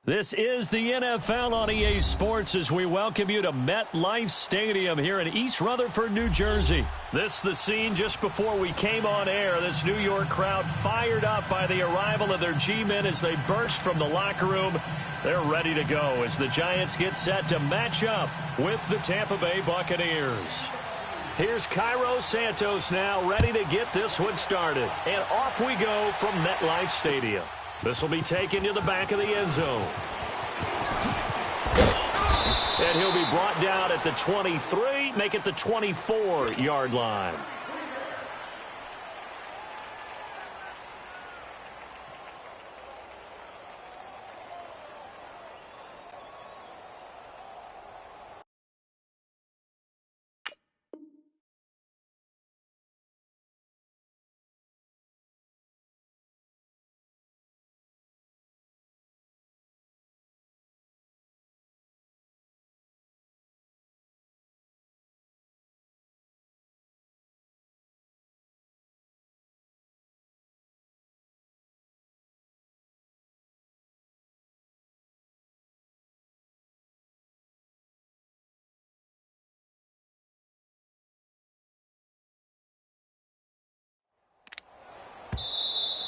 This is the NFL on EA Sports as we welcome you to MetLife Stadium here in East Rutherford, New Jersey. This is the scene just before we came on air. This New York crowd fired up by the arrival of their G-men as they burst from the locker room. They're ready to go as the Giants get set to match up with the Tampa Bay Buccaneers. Here's Cairo Santos now ready to get this one started. And off we go from MetLife Stadium. This will be taken to the back of the end zone. And he'll be brought down at the 23, make it the 24-yard line.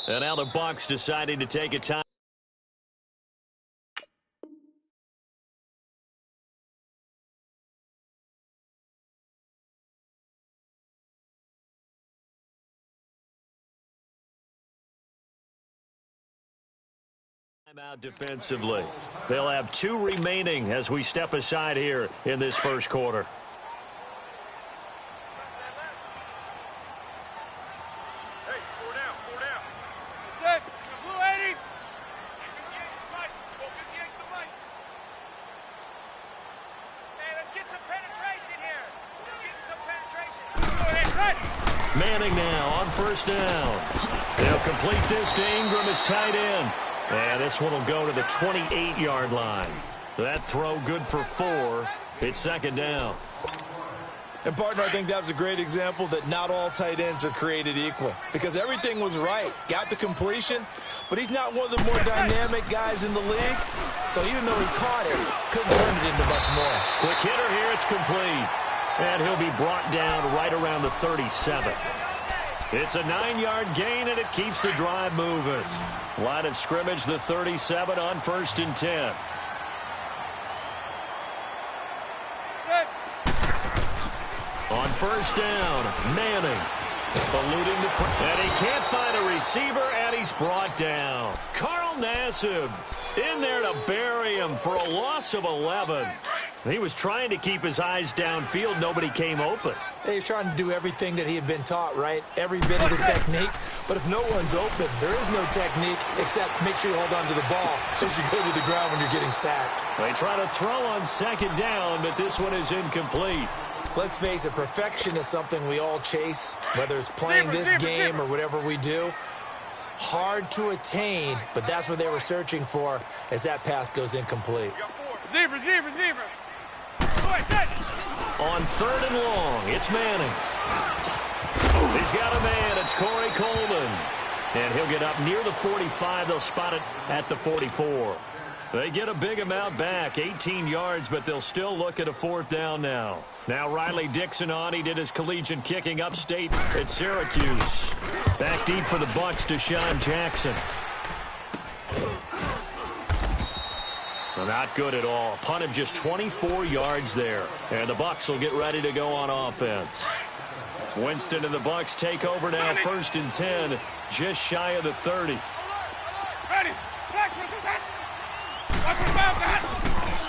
And now the Bucs deciding to take a time. Timeout defensively. They'll have 2 remaining as we step aside here in this first quarter. Manning now on first down. They'll complete this to Ingram as tight end. And this one will go to the 28-yard line. That throw good for 4. It's second down. And, partner, I think that was a great example that not all tight ends are created equal. Because everything was right. Got the completion, but he's not one of the more dynamic guys in the league. So even though he caught it, couldn't turn it into much more. Quick hitter here. It's complete. And he'll be brought down right around the 37. It's a 9-yard gain, and it keeps the drive moving. Line of scrimmage, the 37 on first and 10. On first down, Manning. Eluding the pressure. And he can't find a receiver, and he's brought down. Carl Nassib in there to bury him for a loss of 11. He was trying to keep his eyes downfield. Nobody came open. He was trying to do everything that he had been taught, right? Every bit of the technique. But if no one's open, there is no technique except make sure you hold on to the ball as you go to the ground when you're getting sacked. They try to throw on second down, but this one is incomplete. Let's face it, perfection is something we all chase, whether it's playing this game or whatever we do. Hard to attain, but that's what they were searching for as that pass goes incomplete. Receiver. On third and long, it's Manning. He's got a man. It's Corey Coleman. And he'll get up near the 45. They'll spot it at the 44. They get a big amount back, 18 yards, but they'll still look at a 4th down now. Now Riley Dixon on. He did his collegiate kicking upstate at Syracuse. Back deep for the Bucs, Deshaun Jackson. Not good at all. Punt him just 24 yards there. And the Bucs will get ready to go on offense. Winston and the Bucs take over now, first and 10, just shy of the 30.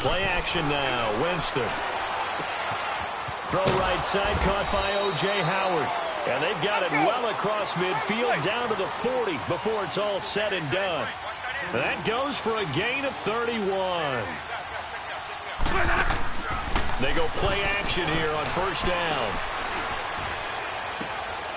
Play action now, Winston. Throw right side, caught by O.J. Howard. And they've got it well across midfield, down to the 40 before it's all said and done. That goes for a gain of 31. They go play action here on first down.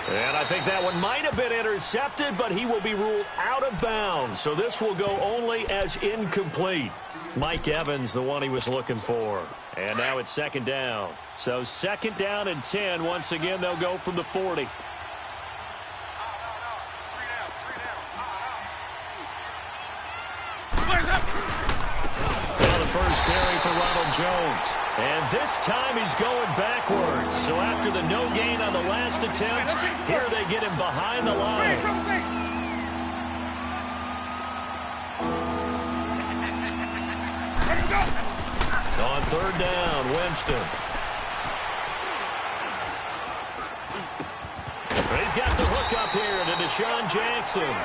And I think that one might have been intercepted, but he will be ruled out of bounds. So this will go only as incomplete. Mike Evans, the one he was looking for. And now it's second down. So second down and 10. Once again, they'll go from the 40. Jones. And this time he's going backwards. So after the no gain on the last attempt, here they get him behind the line. On third down, Winston. He's got the hook up here to Deshaun Jackson.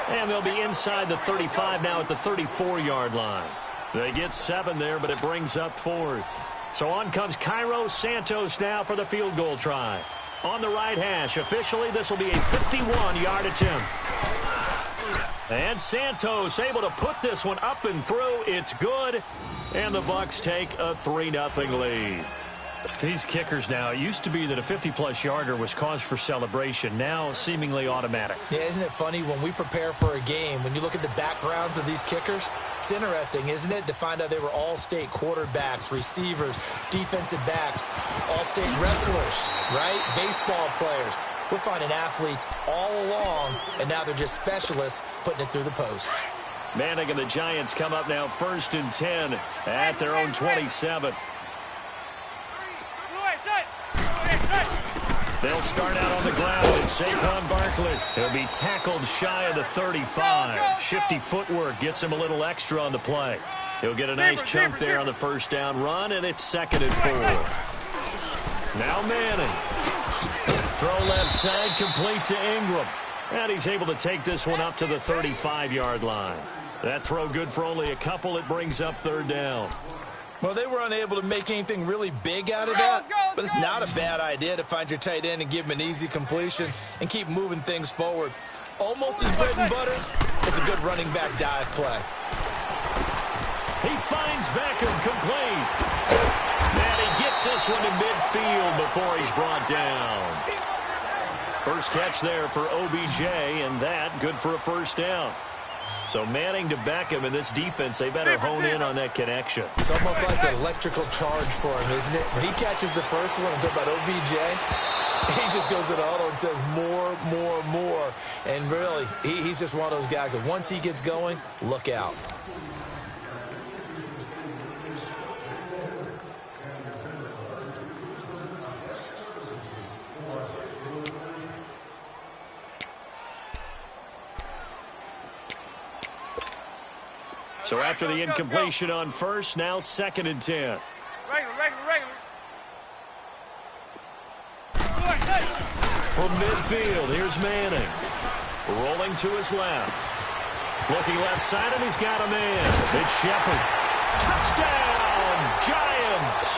And they'll be inside the 35 now at the 34-yard line. They get 7 there, but it brings up 4th. So on comes Cairo Santos now for the field goal try. On the right hash, officially this will be a 51-yard attempt. And Santos able to put this one up and through. It's good. And the Bucs take a 3-0 lead. These kickers now, it used to be that a 50-plus yarder was cause for celebration. Now seemingly automatic. Yeah, isn't it funny when we prepare for a game, when you look at the backgrounds of these kickers, it's interesting, isn't it, to find out they were all-state quarterbacks, receivers, defensive backs, all-state wrestlers, right? Baseball players. We're finding athletes all along, and now they're just specialists putting it through the posts. Manning and the Giants come up now 1st and 10 at their own 27. They'll start out on the ground, and Saquon Barkley. He'll be tackled shy of the 35. Shifty footwork gets him a little extra on the play. He'll get a nice chunk there on the first down run, and it's 2nd and 4. Now Manning. Throw left side, complete to Ingram. And he's able to take this one up to the 35-yard line. That throw good for only a couple. It brings up 3rd down. Well, they were unable to make anything really big out of that, but it's not a bad idea to find your tight end and give him an easy completion and keep moving things forward. Almost his bread and butter. It's a good running back dive play. He finds Beckham complete. And he gets this one to midfield before he's brought down. First catch there for OBJ, and that good for a first down. So Manning to Beckham in this defense, they better hone in on that connection. It's almost like an electrical charge for him, isn't it? When he catches the first one, I'm talking about OBJ, he just goes to the huddle and says more, more, more. And really, he's just one of those guys that once he gets going, look out. So after the incompletion on first, now 2nd and 10. Regular. From midfield, here's Manning. Rolling to his left. Looking left side, and he's got a man. It's Shepard. Touchdown, Giants.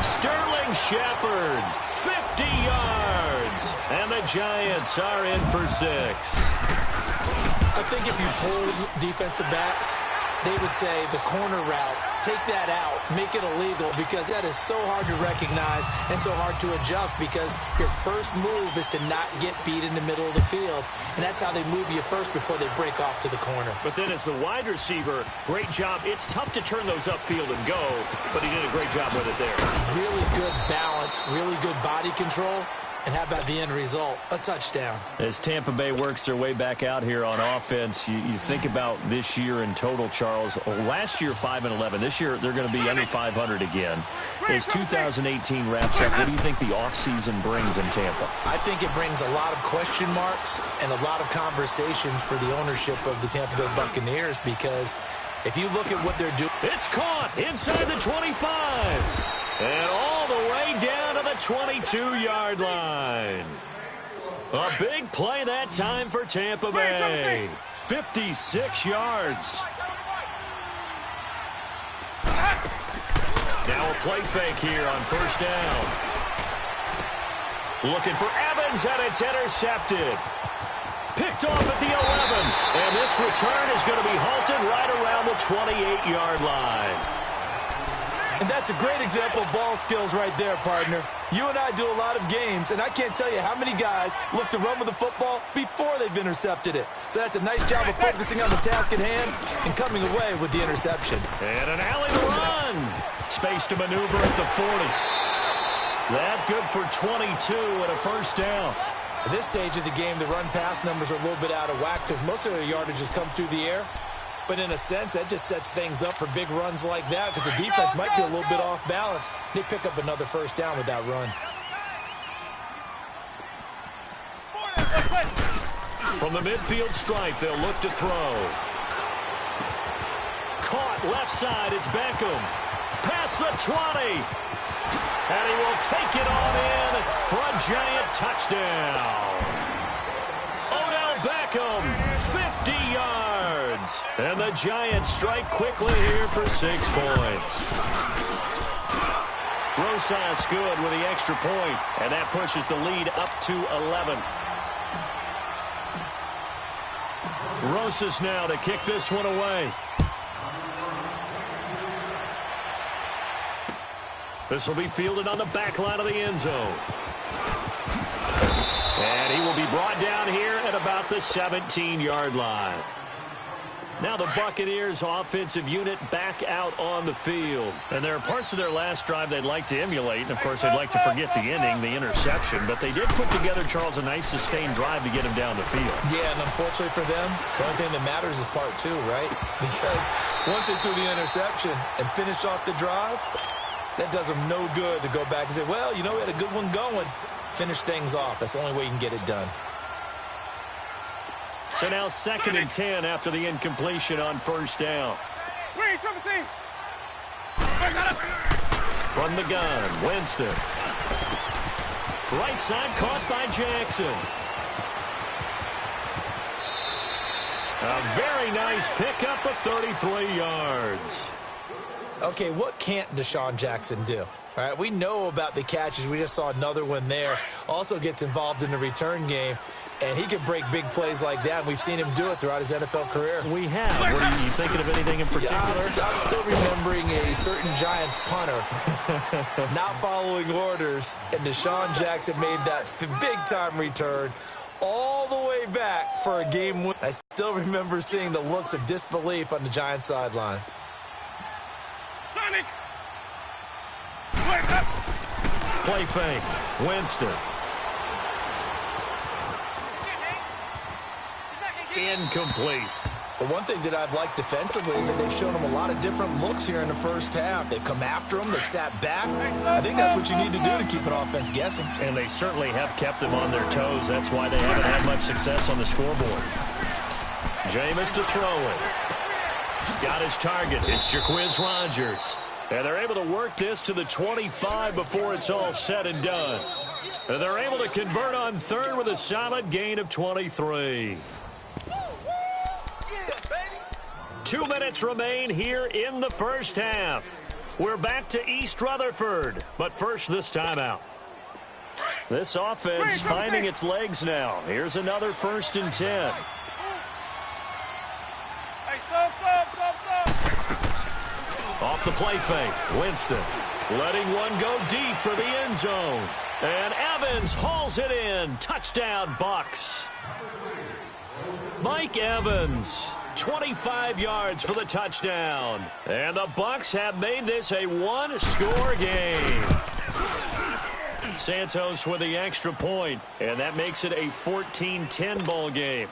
Sterling Shepard, 50 yards. And the Giants are in for 6. I think if you pulled defensive backs, they would say the corner route, take that out, make it illegal, because that is so hard to recognize and so hard to adjust, because your first move is to not get beat in the middle of the field, and that's how they move you first before they break off to the corner. But then as the wide receiver, great job. It's tough to turn those upfield and go, but he did a great job with it there. Really good balance, really good body control. And how about the end result? A touchdown. As Tampa Bay works their way back out here on offense, you think about this year in total, Charles. Last year, 5-11. This year, they're going to be under 500 again. As 2018 wraps up, what do you think the offseason brings in Tampa? I think it brings a lot of question marks and a lot of conversations for the ownership of the Tampa Bay Buccaneers, because if you look at what they're doing. It's caught inside the 25. And all the way down to the 22-yard line. A big play that time for Tampa Bay. 56 yards. Now a play fake here on first down. Looking for Evans, and it's intercepted. Picked off at the 11. And this return is going to be halted right around the 28-yard line. And that's a great example of ball skills right there, partner. You and I do a lot of games, and I can't tell you how many guys look to run with the football before they've intercepted it. So that's a nice job of focusing on the task at hand and coming away with the interception. And an alley to run. Space to maneuver at the 40. That good for 22 and a first down. At this stage of the game, the run-pass numbers are a little bit out of whack because most of the yardage has come through the air. But in a sense, that just sets things up for big runs like that because the defense might be a little bit off balance. They pick up another first down with that run. From the midfield stripe, they'll look to throw. Caught left side, it's Beckham. Past the 20. And he will take it on in for a giant touchdown. Odell Beckham, 50 yards. And the Giants strike quickly here for 6 points. Rosas good with the extra point, and that pushes the lead up to 11. Rosas now to kick this one away. This will be fielded on the back line of the end zone. And he will be brought down here at about the 17-yard line. Now the Buccaneers offensive unit back out on the field. And there are parts of their last drive they'd like to emulate. And, of course, they'd like to forget the ending, the interception. But they did put together, Charles, a nice sustained drive to get him down the field. Yeah, and unfortunately for them, the only thing that matters is part 2, right? Because once they threw the interception and finished off the drive, that does them no good to go back and say, well, you know, we had a good one going. Finish things off. That's the only way you can get it done. So now 2nd and 10 after the incompletion on first down. From the gun, Winston. Right side caught by Jackson. A very nice pickup of 33 yards. Okay, what can't Deshaun Jackson do? All right, we know about the catches. We just saw another one there. Also gets involved in the return game, and he can break big plays like that. We've seen him do it throughout his NFL career. We have. What are you thinking of anything in particular? Yeah, I'm still remembering a certain Giants punter not following orders, and Deshaun Jackson made that big-time return all the way back for a game win. I still remember seeing the looks of disbelief on the Giants sideline. Play fake. Winston. Incomplete. The one thing that I've liked defensively is that they've shown him a lot of different looks here in the first half. They've come after him. They've sat back. I think that's what you need to do to keep an offense guessing. And they certainly have kept them on their toes. That's why they haven't had much success on the scoreboard. Jameis to throw it. Got his target. It's Jaquiz Rodgers. And they're able to work this to the 25 before it's all said and done. And they're able to convert on third with a solid gain of 23. 2 minutes remain here in the first half. We're back to East Rutherford, but first this timeout. This offense finding its legs now. Here's another 1st and 10. Off the play fake, Winston letting one go deep for the end zone. And Evans hauls it in. Touchdown, Bucs. Mike Evans, 25 yards for the touchdown. And the Bucs have made this a one-score game. Santos with the extra point, and that makes it a 14-10 ball game.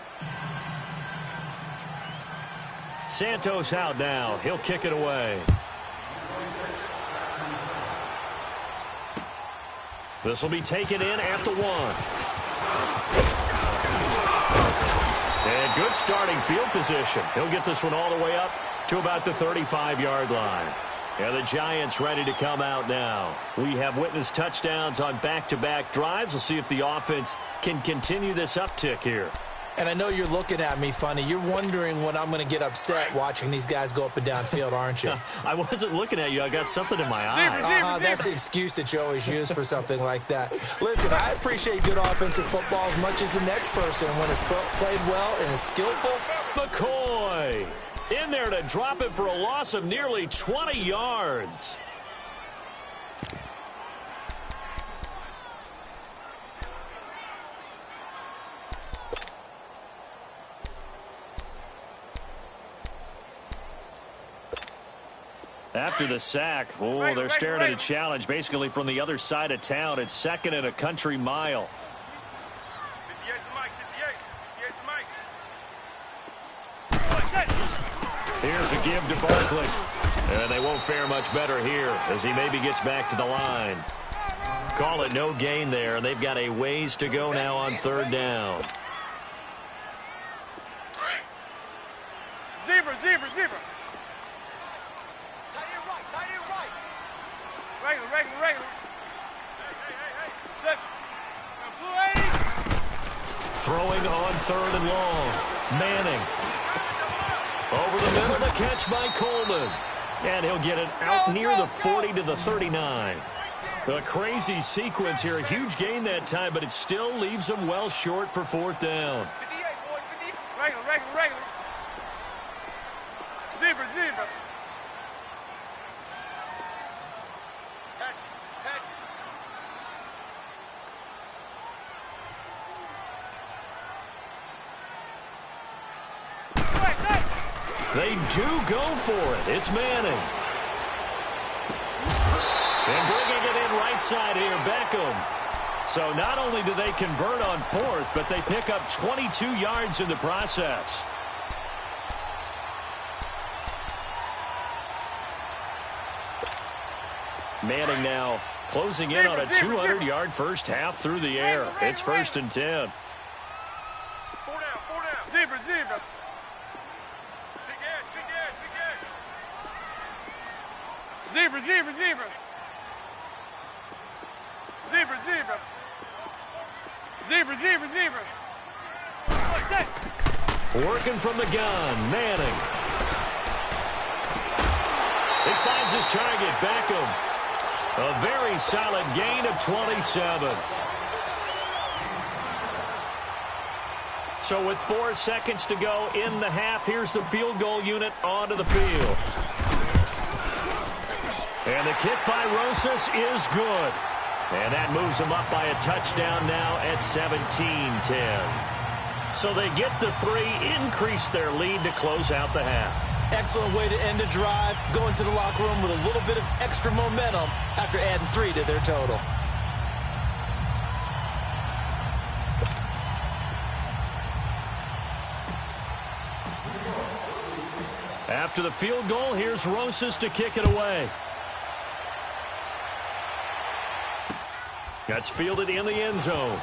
Santos out now. He'll kick it away. This will be taken in at the 1. And good starting field position. He'll get this one all the way up to about the 35-yard line. And the Giants ready to come out now. We have witnessed touchdowns on back-to-back drives. We'll see if the offense can continue this uptick here. And I know you're looking at me funny. You're wondering when I'm going to get upset watching these guys go up and down field, aren't you? I wasn't looking at you. I got something in my eye. That's the excuse that you always use for something like that. Listen, I appreciate good offensive football as much as the next person when it's played well and is skillful. McCoy in there to drop it for a loss of nearly 20 yards. After the sack, they're staring at a challenge basically from the other side of town. It's 2nd and a country mile. Here's a give to Barkley. And they won't fare much better here as he maybe gets back to the line. Call it no gain there, and they've got a ways to go now on third down. Zebra. Tight end right. Regular. Hey. Throwing on third and long. Manning. Over the middle, the catch by Coleman. And he'll get it out near the 40 to the 39. A crazy sequence here. A huge gain that time, but it still leaves them well short for fourth down. Regular. Zebra. Catch it. They do go for it. It's Manning. And bringing it in right side here, Beckham. So not only do they convert on fourth, but they pick up 22 yards in the process. Manning now closing in on a 200-yard first half through the air. It's 1st and 10. 4 down. Zebra. Big edge. Zebra. Working from the gun, Manning. He finds his target, Beckham. A very solid gain of 27. So with 4 seconds to go in the half, here's the field goal unit onto the field. And the kick by Rosas is good. And that moves them up by a touchdown now at 17-10. So they get the 3, increase their lead to close out the half. Excellent way to end the drive, going to the locker room with a little bit of extra momentum after adding 3 to their total. After the field goal, here's Rosas to kick it away. That's fielded in the end zone.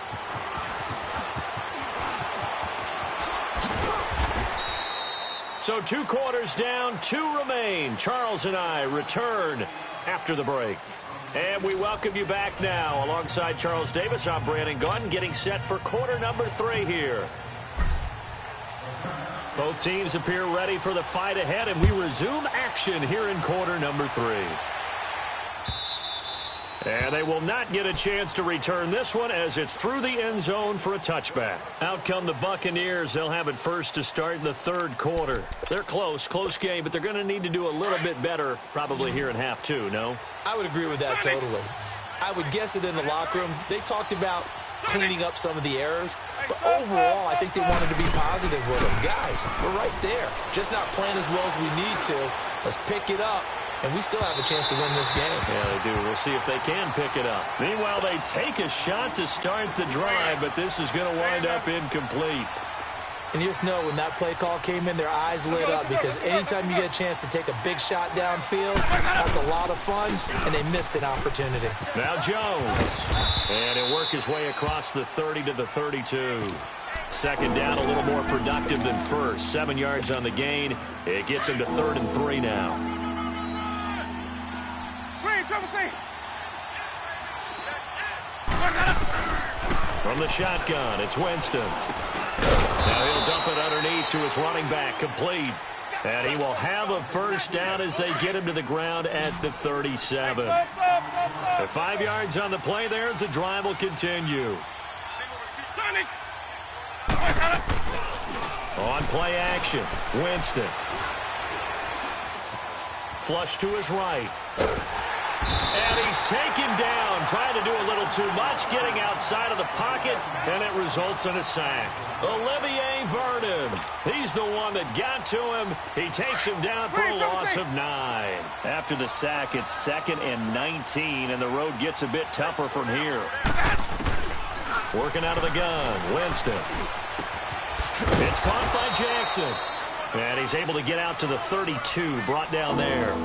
So 2 quarters down, 2 remain. Charles and I return after the break. And we welcome you back now. Alongside Charles Davis, I'm Brandon Gunn, getting set for quarter number 3 here. Both teams appear ready for the fight ahead, and we resume action here in quarter number 3. And they will not get a chance to return this one as it's through the end zone for a touchback. Out come the Buccaneers. They'll have it first to start in the 3rd quarter. They're close game, but they're going to need to do a little bit better probably here in half 2, no? I would agree with that totally. I would guess it in the locker room. They talked about cleaning up some of the errors, but overall, I think they wanted to be positive with them. Guys, we're right there. Just not playing as well as we need to. Let's pick it up. And we still have a chance to win this game. Yeah, they do. We'll see if they can pick it up. Meanwhile, they take a shot to start the drive, but this is going to wind up incomplete. And you just know when that play call came in, their eyes lit up because anytime you get a chance to take a big shot downfield, that's a lot of fun, and they missed an opportunity. Now Jones. And he'll work his way across the 30 to the 32. Second down, a little more productive than first. 7 yards on the gain. It gets him to 3rd and 3 now. From the shotgun, it's Winston. Now he'll dump it underneath to his running back, complete. And he will have a first down as they get him to the ground at the 37. 5 yards on the play there as the drive will continue. On play action, Winston. Flush to his right. And he's taken down, trying to do a little too much, getting outside of the pocket, and it results in a sack. Olivier Vernon, he's the one that got to him. He takes him down for a loss of 9. After the sack, it's 2nd and 19, and the road gets a bit tougher from here. Working out of the gun, Winston. It's caught by Jackson. And he's able to get out to the 32, brought down there.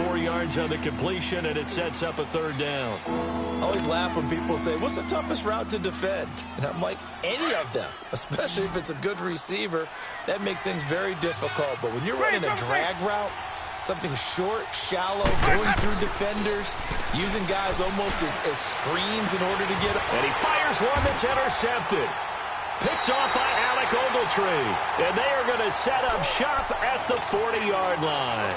4 yards on the completion, and it sets up a third down. I always laugh when people say, what's the toughest route to defend? And I'm like, any of them, especially if it's a good receiver. That makes things very difficult. But when you're running a drag route, something short, shallow, going through defenders, using guys almost as screens in order to get up. And he fires one that's intercepted. Picked off by Alec Ogletree. And they are going to set up shop at the 40-yard line.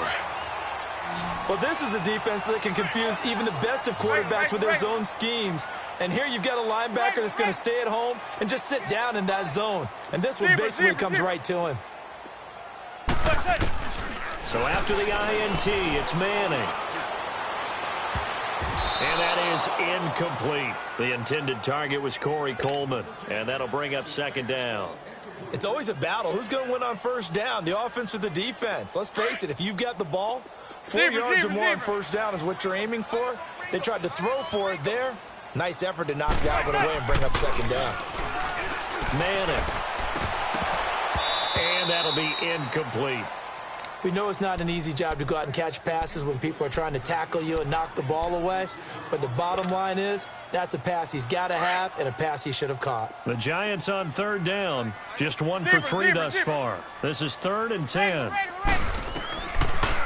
Well, this is a defense that can confuse even the best of quarterbacks with their zone schemes. And here you've got a linebacker that's going to stay at home and just sit down in that zone. And this one basically comes right to him. So after the INT, it's Manning. And that is incomplete. The intended target was Corey Coleman. And that'll bring up second down. It's always a battle. Who's going to win on first down, the offense or the defense? Let's face it, if you've got the ball, 4 yards or more on first down is what you're aiming for. They tried to throw for it there. Nice effort to knock that one away and bring up second down. Manning. And that'll be incomplete. We know it's not an easy job to go out and catch passes when people are trying to tackle you and knock the ball away. But the bottom line is, that's a pass he's got to have and a pass he should have caught. The Giants on third down. Just 1 for 3 thus far. This is 3rd and 10.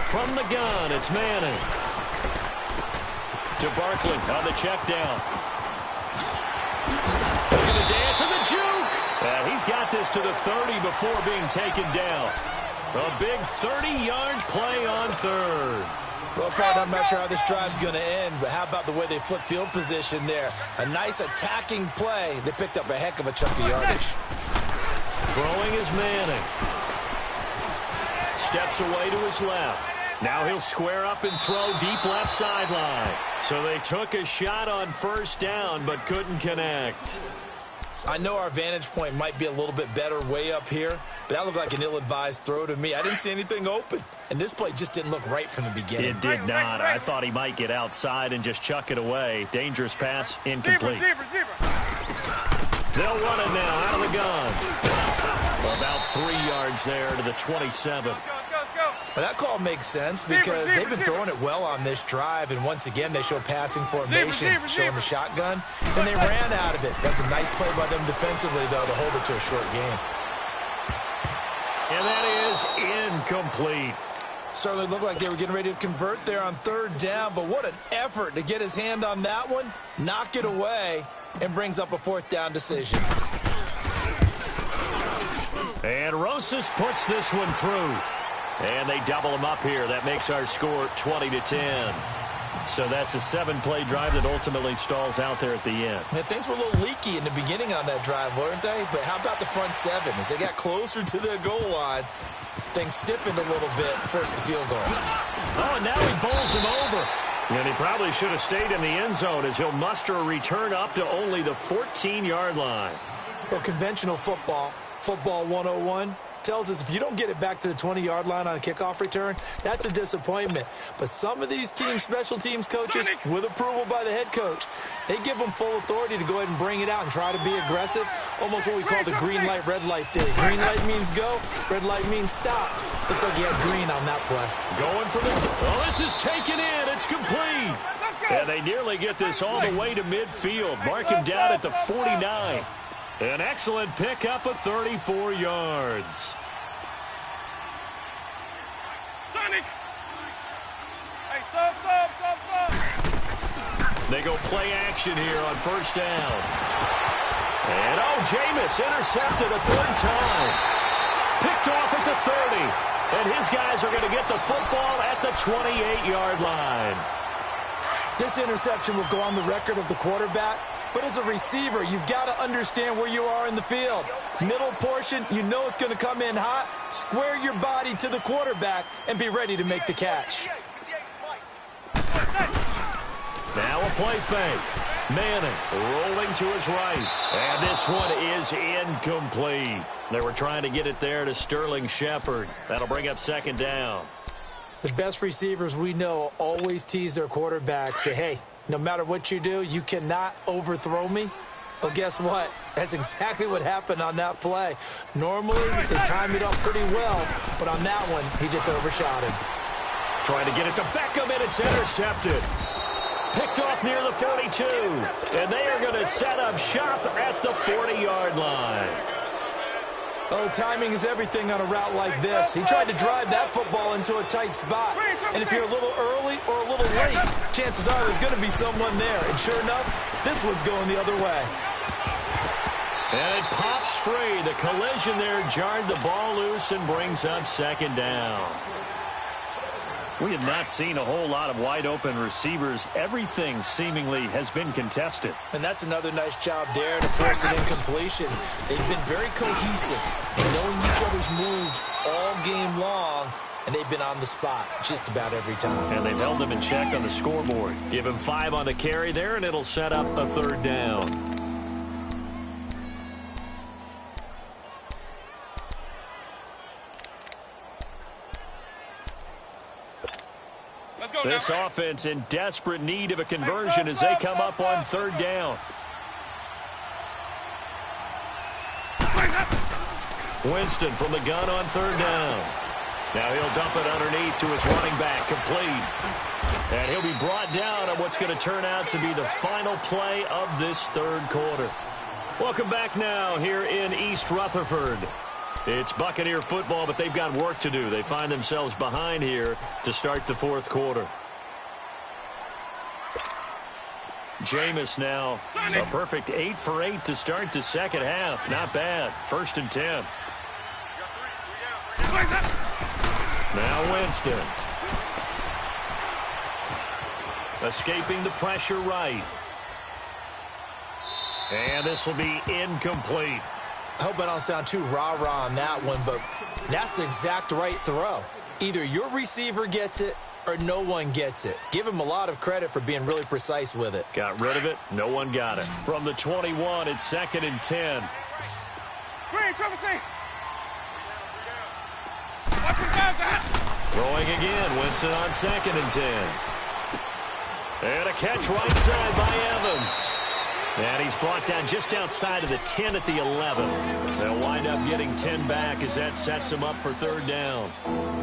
From the gun, it's Manning. To Barkley on the check down. Look at the dance and the juke. He's got this to the 30 before being taken down. A big 30-yard play on third. Well, partner, I'm not sure how this drive's going to end, but how about the way they flip field position there? A nice attacking play. They picked up a heck of a chunk of yardage. Throwing is Manning. Steps away to his left. Now he'll square up and throw deep left sideline. So they took a shot on first down but couldn't connect. I know our vantage point might be a little bit better way up here, but that looked like an ill-advised throw to me. I didn't see anything open, and this play just didn't look right from the beginning. It did not. I thought he might get outside and just chuck it away. Dangerous pass, incomplete. They'll run it now out of the gun. About 3 yards there to the 27. Well, that call makes sense because they've been throwing it well on this drive, and once again they show passing formation, showing the shotgun, and they ran out of it. That's a nice play by them defensively, though, to hold it to a short game. And that is incomplete. Certainly looked like they were getting ready to convert there on third down, but what an effort to get his hand on that one, knock it away, and brings up a fourth down decision. And Rosas puts this one through. And they double him up here. That makes our score 20-10. So that's a 7-play drive that ultimately stalls out there at the end. Yeah, things were a little leaky in the beginning on that drive, weren't they? But how about the front seven? As they got closer to the goal line, things stiffened a little bit, forced the field goal. Oh, and now he bowls him over. And he probably should have stayed in the end zone as he'll muster a return up to only the 14-yard line. Well, conventional football 101, tells us if you don't get it back to the 20-yard line on a kickoff return, that's a disappointment. But some of these teams, special teams coaches, with approval by the head coach, they give them full authority to go ahead and bring it out and try to be aggressive, almost what we call the green light, red light theory. Green light means go, red light means stop. Looks like he had green on that play. Going for the... Oh, this is taken in. It's complete. And they nearly get this all the way to midfield. Mark him down at the 49. An excellent pickup of 34 yards. Sonic! Hey, sub. They go play action here on first down. And, oh, Jameis intercepted a third time. Picked off at the 30. And his guys are going to get the football at the 28-yard line. This interception will go on the record of the quarterback. But as a receiver, you've got to understand where you are in the field. Middle portion, you know it's going to come in hot. Square your body to the quarterback and be ready to make the catch. Now a play fake. Manning rolling to his right. And this one is incomplete. They were trying to get it there to Sterling Shepard. That'll bring up second down. The best receivers we know always tease their quarterbacks that, hey, no matter what you do, you cannot overthrow me. Well, guess what? That's exactly what happened on that play. Normally, they timed it up pretty well, but on that one, he just overshot him. Trying to get it to Beckham, and it's intercepted. Picked off near the 42, and they are going to set up shop at the 40-yard line. Oh, timing is everything on a route like this. He tried to drive that football into a tight spot. And if you're a little early or a little late, chances are there's going to be someone there. And sure enough, this one's going the other way. And it pops free. The collision there jarred the ball loose and brings up second down. We have not seen a whole lot of wide-open receivers. Everything seemingly has been contested. And that's another nice job there to force an incompletion. They've been very cohesive, knowing each other's moves all game long, and they've been on the spot just about every time. And they've held them in check on the scoreboard. Give him 5 on the carry there, and it'll set up a third down. This offense in desperate need of a conversion as they come up on third down. Winston from the gun on third down. Now he'll dump it underneath to his running back, complete. And he'll be brought down on what's going to turn out to be the final play of this third quarter. Welcome back now here in East Rutherford. It's Buccaneer football, but they've got work to do. They find themselves behind here to start the fourth quarter. Jameis now, a perfect 8 for 8 to start the second half. Not bad. 1st and 10. Now Winston. Escaping the pressure right. And this will be incomplete. I hope I don't sound too rah-rah on that one, but that's the exact right throw. Either your receiver gets it or no one gets it. Give him a lot of credit for being really precise with it. Got rid of it. No one got it. From the 21, it's 2nd and 10. Throwing again. Winston on 2nd and 10. And a catch right side by Evans. And he's brought down just outside of the 10 at the 11. They'll wind up getting 10 back as that sets him up for third down.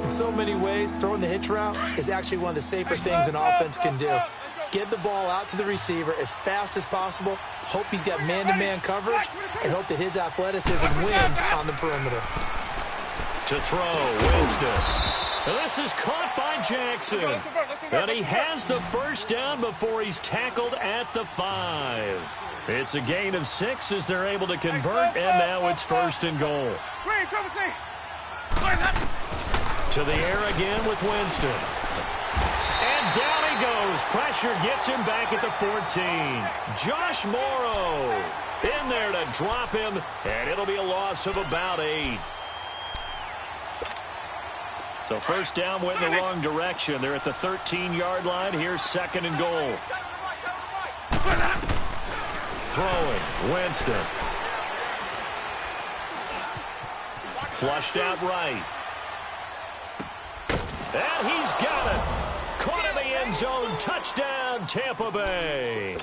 In so many ways, throwing the hitch route is actually one of the safer things an offense can do. Get the ball out to the receiver as fast as possible, hope he's got man-to-man coverage, and hope that his athleticism wins on the perimeter. To throw, Winston. And this is caught by Jackson. And he has the first down before he's tackled at the 5. It's a gain of 6 as they're able to convert, and now it's 1st and goal. To the air again with Winston. And down he goes. Pressure gets him back at the 14. Josh Morrow in there to drop him, and it'll be a loss of about 8. So first down went in the wrong direction. They're at the 13-yard line. Here's 2nd and goal. Throwing, Winston. Flushed out right. And he's got it. Caught in the end zone. Touchdown, Tampa Bay.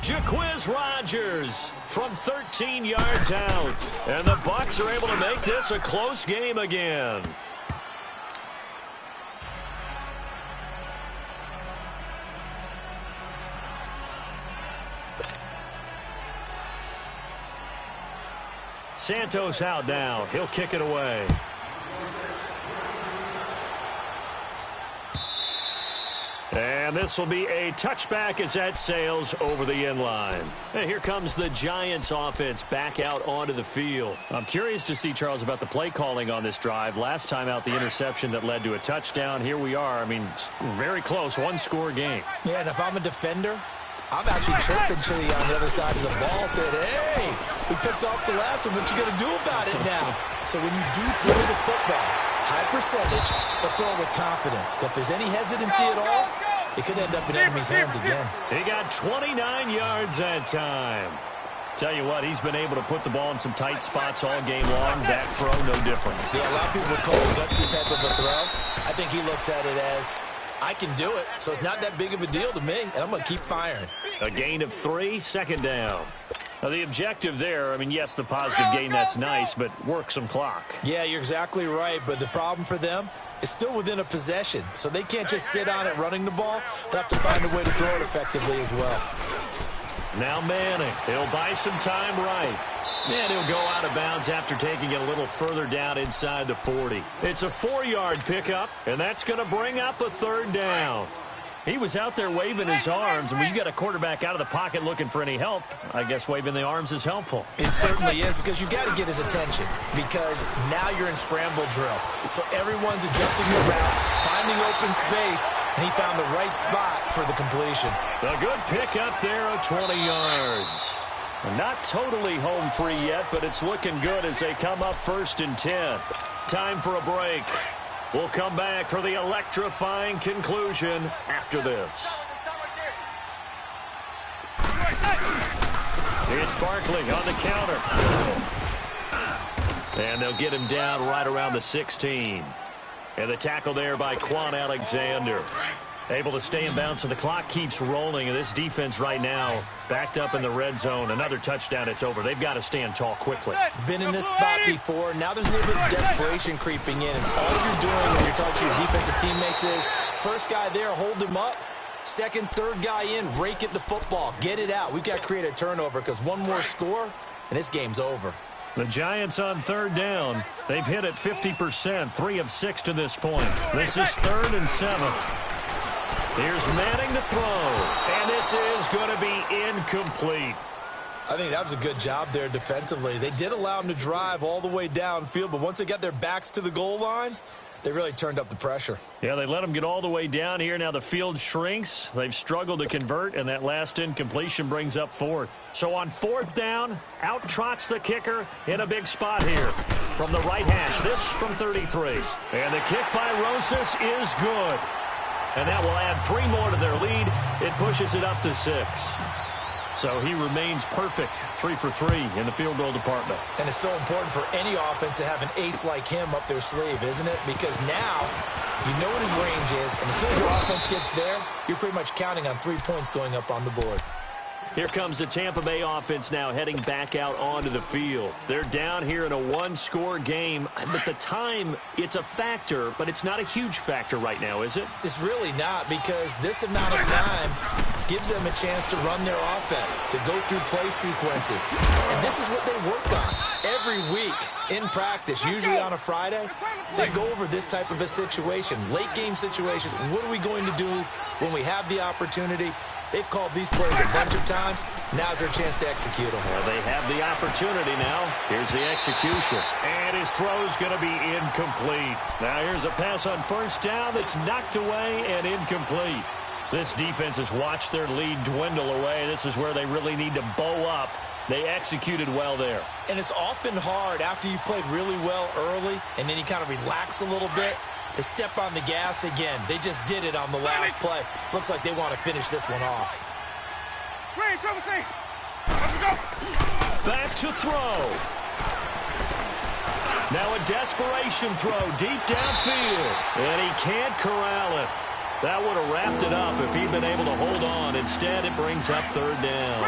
Jaquiz Rodgers from 13 yards out. And the Bucs are able to make this a close game again. Santos out now. He'll kick it away. And this will be a touchback as that sails over the end line. And here comes the Giants offense back out onto the field. I'm curious to see, Charles, about the play calling on this drive. Last time out, the interception that led to a touchdown. Here we are. I mean, very close, one-score game. Yeah, and if I'm a defender, I'm actually chirping Chili on the other side of the ball, said, hey, we picked off the last one. What you going to do about it now? So when you do throw the football, high percentage, but throw it with confidence. If there's any hesitancy at all, it could end up in enemy's hands again. He got 29 yards that time. Tell you what, he's been able to put the ball in some tight spots all game long. That throw, no different. Yeah, a lot of people would call it a gutsy type of a throw. I think he looks at it as I can do it, so it's not that big of a deal to me, and I'm going to keep firing. A gain of 3, second down. Now, the objective there, I mean, yes, the positive gain, that's nice, but work some clock. Yeah, you're exactly right, but the problem for them is still within a possession, so they can't just sit on it running the ball. They'll have to find a way to throw it effectively as well. Now Manning, he'll buy some time right. And he'll go out of bounds after taking it a little further down inside the 40. It's a 4-yard pickup, and that's going to bring up a third down. He was out there waving his arms, and when you got a quarterback out of the pocket looking for any help, I guess waving the arms is helpful. It certainly is, because you've got to get his attention, because now you're in scramble drill. So everyone's adjusting their routes, finding open space, and he found the right spot for the completion. A good pickup there of 20 yards. Not totally home free yet, but it's looking good as they come up 1st and 10. Time for a break. We'll come back for the electrifying conclusion after this. It's Barkley on the counter. And they'll get him down right around the 16. And the tackle there by Quan Alexander. Able to stay in bounds, so the clock keeps rolling. And this defense right now backed up in the red zone. Another touchdown, it's over. They've got to stand tall quickly. Been in this spot before. Now there's a little bit of desperation creeping in. And all you're doing when you're talking to your defensive teammates is, first guy there, hold him up. Second, third guy in, rake at the football. Get it out. We've got to create a turnover, because one more score, and this game's over. The Giants on third down. They've hit it 50%, 3 of 6 to this point. This is 3rd and 7. Here's Manning to throw, and this is going to be incomplete. I think that was a good job there defensively. They did allow him to drive all the way downfield, but once they got their backs to the goal line, they really turned up the pressure. Yeah, they let them get all the way down here. Now the field shrinks. They've struggled to convert, and that last incompletion brings up 4th. So on 4th down, out trots the kicker in a big spot here. From the right hash, this from 33. And the kick by Rosas is good. And that will add 3 more to their lead. It pushes it up to 6. So he remains perfect, 3 for 3 in the field goal department. And it's so important for any offense to have an ace like him up their sleeve, isn't it? Because now you know what his range is, and as soon as your offense gets there, you're pretty much counting on 3 points going up on the board. Here comes the Tampa Bay offense now heading back out onto the field. They're down here in a 1-score game, but the time, it's a factor, but it's not a huge factor right now, is it? It's really not, because this amount of time gives them a chance to run their offense, to go through play sequences. And this is what they work on every week in practice, usually on a Friday. They go over this type of a situation, late game situation. What are we going to do when we have the opportunity? They've called these plays a bunch of times. Now's their chance to execute them. Well, they have the opportunity now. Here's the execution. And his throw's going to be incomplete. Now here's a pass on 1st down that's knocked away and incomplete. This defense has watched their lead dwindle away. This is where they really need to bow up. They executed well there. And it's often hard after you've played really well early and then you kind of relax a little bit to step on the gas again. They just did it on the last play. Looks like they want to finish this one off. Back to throw. Now a desperation throw deep downfield. And he can't corral it. That would have wrapped it up if he'd been able to hold on. Instead, it brings up 3rd down.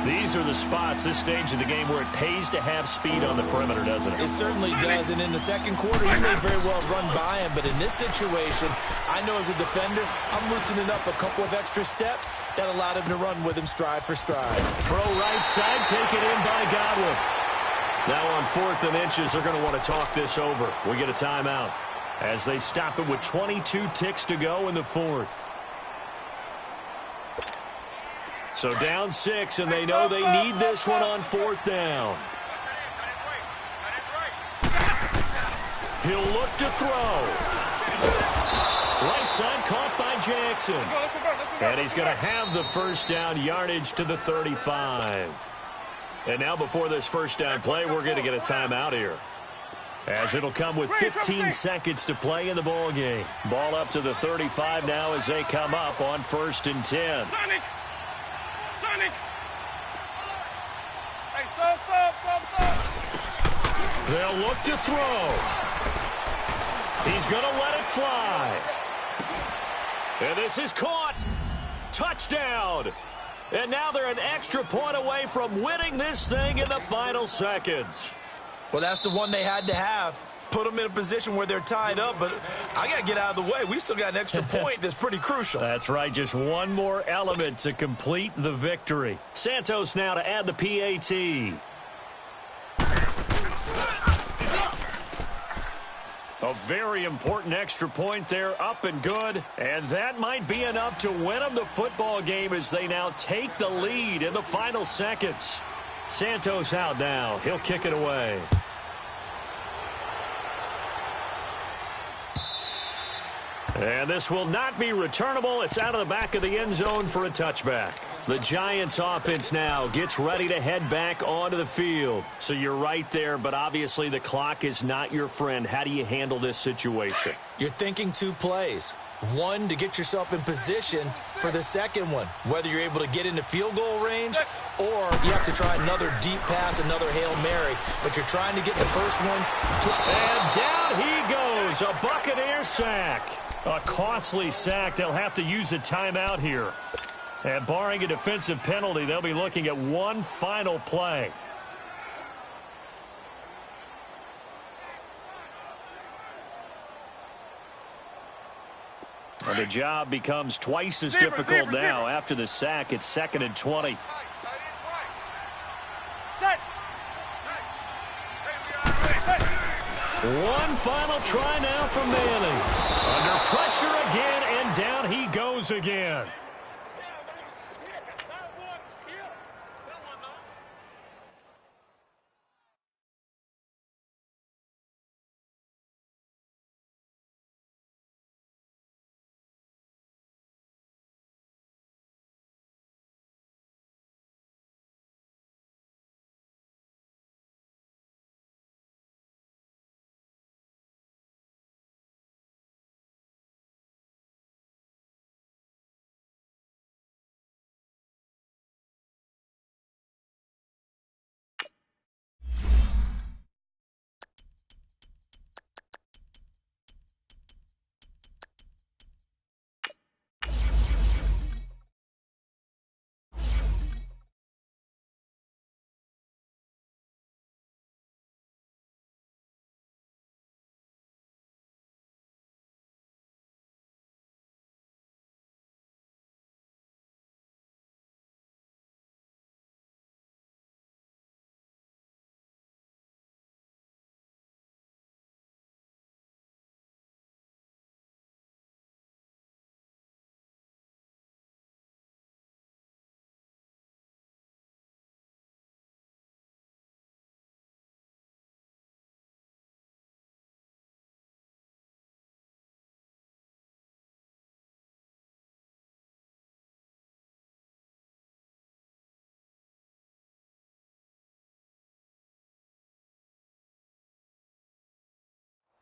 These are the spots, this stage of the game, where it pays to have speed on the perimeter, doesn't it? It certainly does, and in the second quarter, he may very well run by him, but in this situation, I know as a defender, I'm loosening up a couple of extra steps that allowed him to run with him stride for stride. Throw right side, taken in by Godwin. Now on 4th and inches, they're going to want to talk this over. We get a timeout as they stop it with 22 ticks to go in the 4th. So down 6, and they know they need this one on 4th down. He'll look to throw. Right side caught by Jackson. And he's going to have the 1st down yardage to the 35. And now before this 1st down play, we're going to get a timeout here, as it'll come with 15 seconds to play in the ball game. Ball up to the 35 now as they come up on 1st and 10. They'll look to throw. He's going to let it fly. And this is caught. Touchdown. And now they're an extra point away from winning this thing in the final seconds. Well, that's the one they had to have. Put them in a position where they're tied up, but I got to get out of the way. We still got an extra point that's pretty crucial. That's right, just one more element to complete the victory. Santos now to add the PAT. A very important extra point there, up and good. And that might be enough to win them the football game as they now take the lead in the final seconds. Santos out now. He'll kick it away. And this will not be returnable. It's out of the back of the end zone for a touchback. The Giants offense now gets ready to head back onto the field. So you're right there, but obviously the clock is not your friend. How do you handle this situation? You're thinking two plays. One, to get yourself in position for the second one, whether you're able to get into field goal range or you have to try another deep pass, another Hail Mary, but you're trying to get the first one. And down he goes, a Buccaneer sack. A costly sack. They'll have to use a timeout here. And barring a defensive penalty, they'll be looking at one final play. And the job becomes twice as difficult now. After the sack, it's 2nd and 20. One final try now from Manning. Under pressure again, and down he goes again.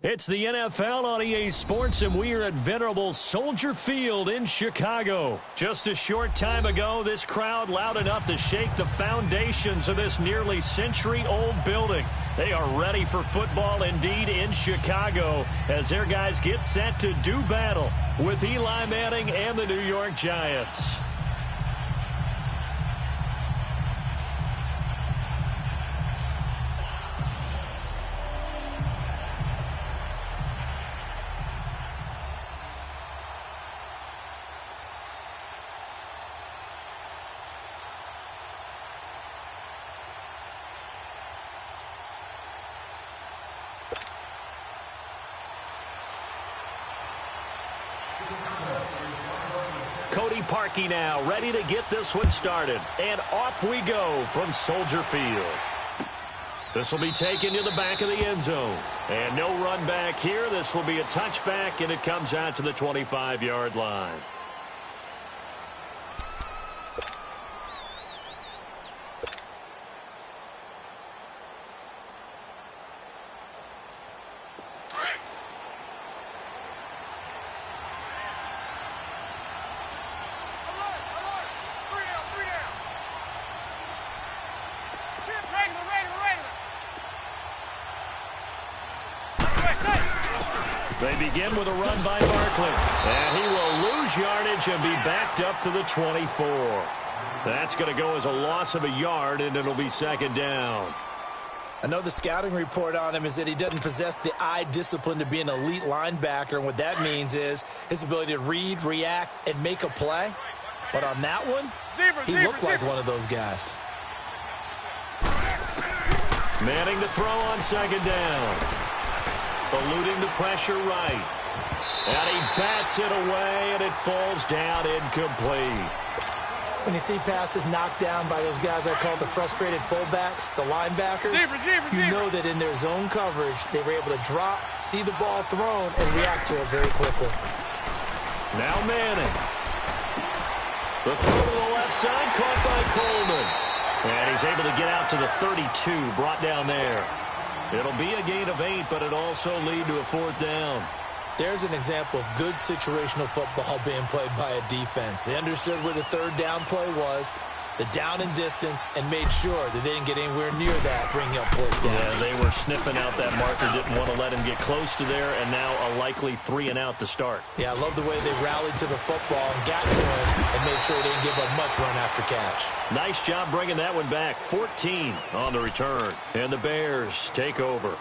It's the NFL on EA Sports, and we are at venerable Soldier Field in Chicago. Just a short time ago, this crowd loud enough to shake the foundations of this nearly century-old building. They are ready for football indeed in Chicago as their guys get set to do battle with Eli Manning and the New York Giants. Cody Parkey now ready to get this one started. And off we go from Soldier Field. This will be taken to the back of the end zone. And no run back here. This will be a touchback, and it comes out to the 25-yard line. They begin with a run by Barkley. And he will lose yardage and be backed up to the 24. That's going to go as a loss of a yard, and it'll be second down. I know the scouting report on him is that he doesn't possess the eye discipline to be an elite linebacker, and what that means is his ability to read, react, and make a play. But on that one, he looked like one of those guys. Manning to throw on second down. Eluding the pressure right. And he bats it away, and it falls down incomplete. When you see passes knocked down by those guys I call the frustrated fullbacks, the linebackers, you know that in their zone coverage, they were able to drop, see the ball thrown, and react to it very quickly. Now Manning. The throw to the left side, caught by Coleman. And he's able to get out to the 32, brought down there. It'll be a gain of 8, but it also lead to a fourth down. There's an example of good situational football being played by a defense. They understood where the third down play was, the down and distance, and made sure that they didn't get anywhere near that, bringing up fourth down. Yeah, they were sniffing out that marker, didn't want to let him get close to there, and now a likely 3 and out to start. Yeah, I love the way they rallied to the football and got to him and made sure they didn't give up much run after catch. Nice job bringing that one back. 14 on the return, and the Bears take over.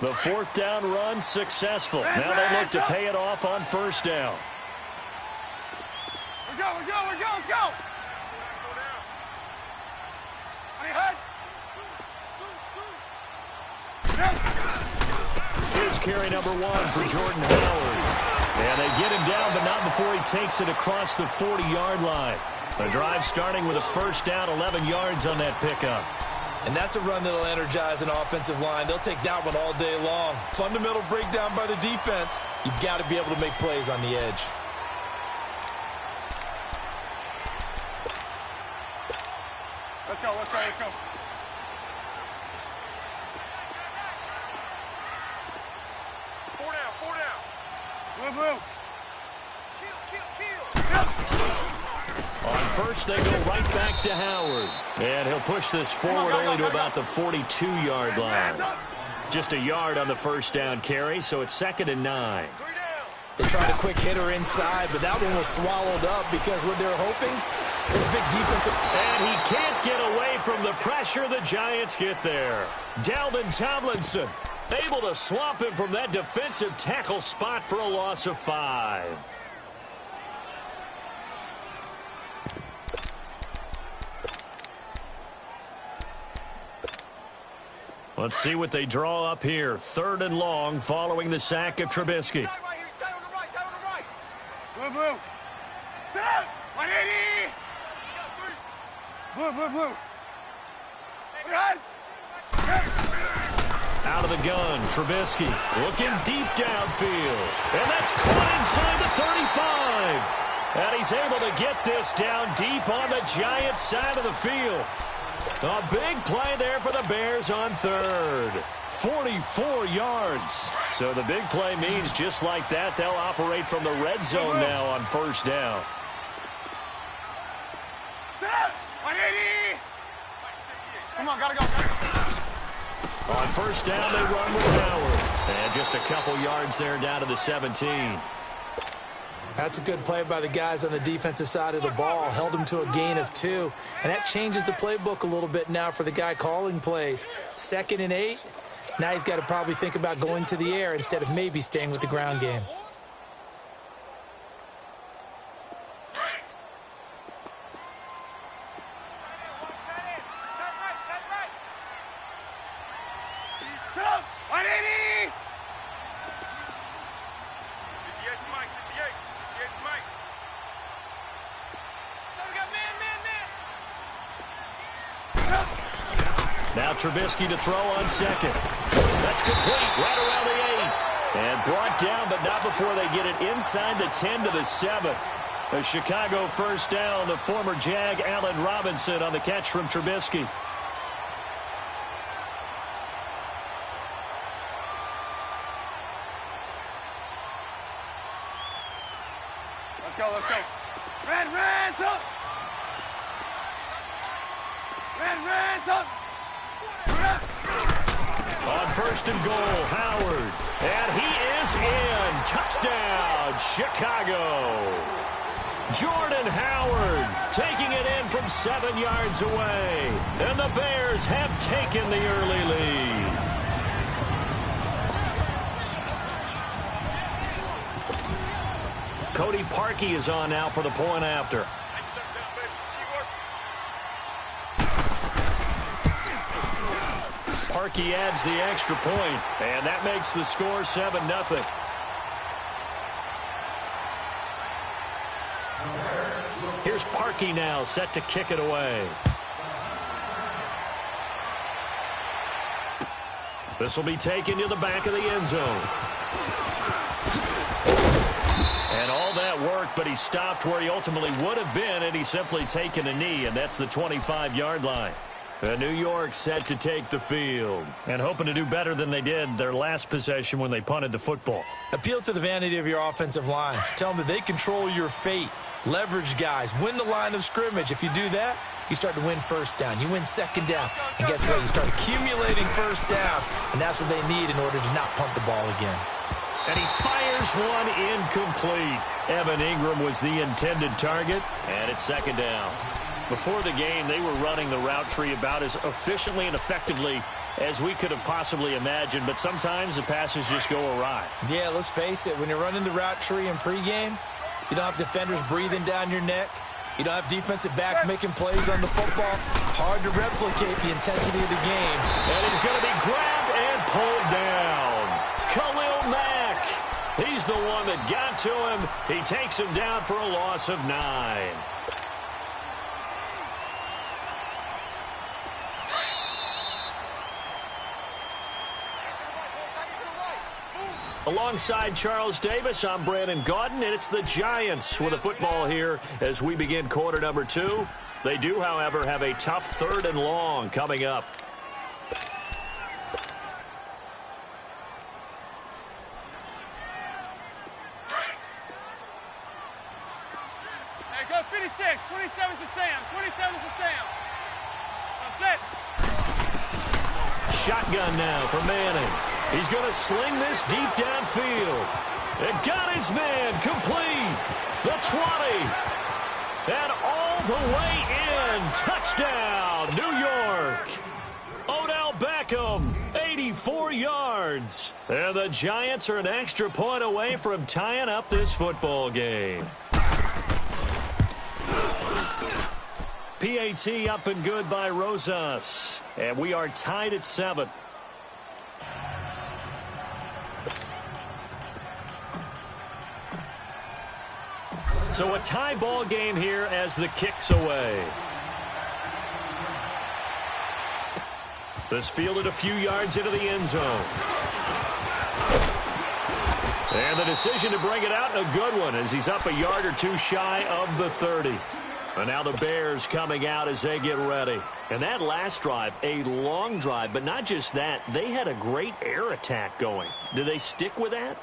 The fourth down run successful. Now they look to pay it off on first down. Let's go. Here's carry number 1 for Jordan Howard. And they get him down, but not before he takes it across the 40-yard line. The drive starting with a first down, 11 yards on that pickup. And that's a run that'll energize an offensive line. They'll take that one all day long. Fundamental breakdown by the defense. You've got to be able to make plays on the edge. Let's go. Four down. Blue. Kill. On first, they go right back to Howard. And he'll push this forward only to about the 42-yard line. Just a yard on the first down carry, so it's 2nd and 9. They tried a quick hitter inside, but that one was swallowed up because what they're hoping is big defensive. And he can't get away from the pressure. The Giants get there. Dalvin Tomlinson able to swamp him from that defensive tackle spot for a loss of 5. Let's see what they draw up here. 3rd and long following the sack of Trubisky. Stay on the right. Blue. Stop! 180! Blue. Out of the gun, Trubisky looking deep downfield. And that's caught inside the 35. And he's able to get this down deep on the Giants side of the field. A big play there for the Bears on 3rd. 44 yards. So the big play means just like that, they'll operate from the red zone now on first down. 180! Come on, gotta go. On first down, they run with Howard. And just a couple yards there down to the 17. That's a good play by the guys on the defensive side of the ball. Held him to a gain of 2. And that changes the playbook a little bit now for the guy calling plays. 2nd and 8. Now he's got to probably think about going to the air instead of maybe staying with the ground game. Now Trubisky to throw on 2nd. That's complete right around the 8. And brought down, but not before they get it inside the 10 to the 7. A Chicago first down. The former Jag, Allen Robinson, on the catch from Trubisky. Let's go. Red, up! On first and goal, Howard. And he is in. Touchdown, Chicago. Jordan Howard taking it in from 7 yards away. And the Bears have taken the early lead. Cody Parkey is on now for the point after. Parkey adds the extra point, and that makes the score 7-0. Here's Parkey now, set to kick it away. This will be taken to the back of the end zone. And all that worked, but he stopped where he ultimately would have been, and he's simply taken a knee, and that's the 25-yard line. New York set to take the field and hoping to do better than they did their last possession when they punted the football. Appeal to the vanity of your offensive line. Tell them that they control your fate. Leverage guys. Win the line of scrimmage. If you do that, you start to win first down. You win second down. And guess what? You start accumulating first downs. And that's what they need in order to not punt the ball again. And he fires one incomplete. Evan Ingram was the intended target, and it's second down. Before the game, they were running the route tree about as efficiently and effectively as we could have possibly imagined, but sometimes the passes just go awry. Yeah, let's face it. When you're running the route tree in pregame, you don't have defenders breathing down your neck. You don't have defensive backs making plays on the football. Hard to replicate the intensity of the game. And he's going to be grabbed and pulled down. Khalil Mack. He's the one that got to him. He takes him down for a loss of 9. Alongside Charles Davis, I'm Brandon Gaudin, and it's the Giants with the football here as we begin quarter number 2. They do, however, have a tough 3rd and long coming up. Hey, go 56. 27 to Sam. 27 to Sam. That's it. Shotgun now for Manning. He's going to sling this deep downfield. It got his man complete. The 20. And all the way in. Touchdown, New York. Odell Beckham, 84 yards. And the Giants are an extra point away from tying up this football game. PAT up and good by Rosas. And we are tied at 7. So a tie ball game here as the kick's away. This fielded a few yards into the end zone. And the decision to bring it out, a good one, as he's up a yard or two shy of the 30. And now the Bears coming out as they get ready. And that last drive, a long drive, but not just that. They had a great air attack going. Do they stick with that?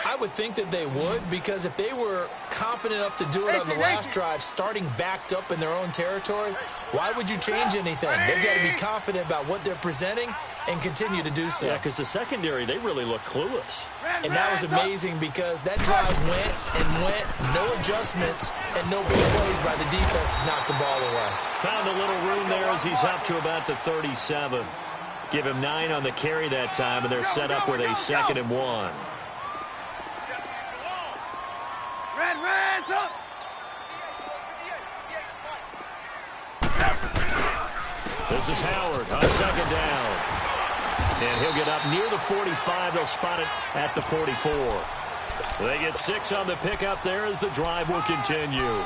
I would think that they would, because if they were confident enough to do it on the last drive, starting backed up in their own territory, why would you change anything? They've got to be confident about what they're presenting and continue to do so. Yeah, because the secondary, they really look clueless. And that was amazing because that drive went and went, no adjustments, and no big plays by the defense to knock the ball away. Found a little room there as he's up to about the 37. Give him 9 on the carry that time, and they're set up with a 2nd and 1. This is Howard on 2nd down. And he'll get up near the 45. They'll spot it at the 44. They get 6 on the pickup there as the drive will continue.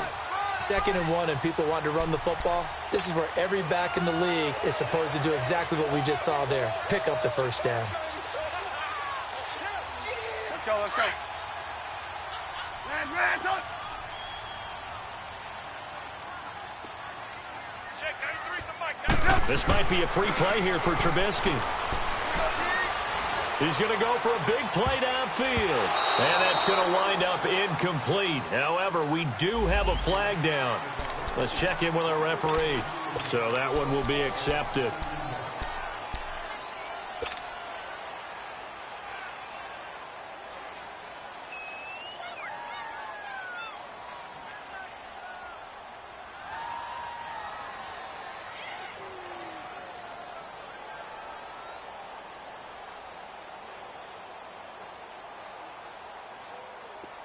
2nd and 1 and people want to run the football. This is where every back in the league is supposed to do exactly what we just saw there. Pick up the first down. Let's go, let's go. Red, up. Check, 93's the mic. This might be a free play here for Trubisky. He's going to go for a big play downfield. And that's going to wind up incomplete. However, we do have a flag down. Let's check in with our referee. So that one will be accepted.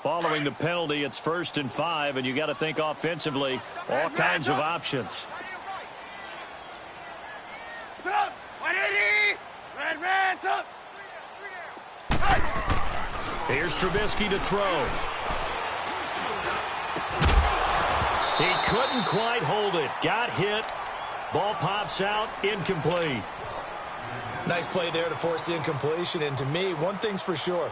Following the penalty, it's 1st and 5, and you got to think offensively, all kinds of options. Up, 180. Red, up. Here's Trubisky to throw. He couldn't quite hold it. Got hit. Ball pops out. Incomplete. Nice play there to force the incompletion. And to me, one thing's for sure.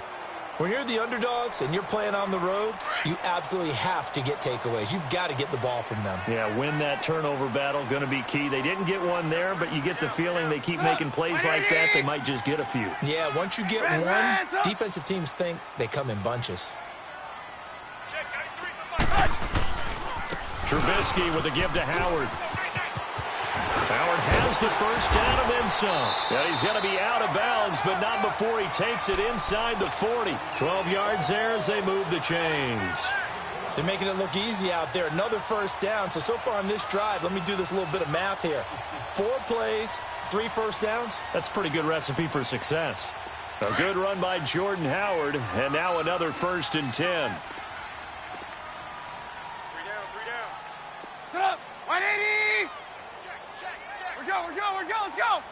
When you're the underdogs and you're playing on the road, you absolutely have to get takeaways. You've got to get the ball from them. Yeah, win that turnover battle, going to be key. They didn't get one there, but you get the feeling they keep making plays like that, they might just get a few. Yeah, once you get one, defensive teams think they come in bunches. Trubisky with a give to Howard. Howard has the first down and then some. And he's going to be out of bounds, but not before he takes it inside the 40. 12 yards there as they move the chains. They're making it look easy out there. Another first down. So far on this drive, let me do this little bit of math here. 4 plays, 3 first downs. That's a pretty good recipe for success. A good run by Jordan Howard, and now another 1st and 10. 3 down. Up, 180. We're go, let's go.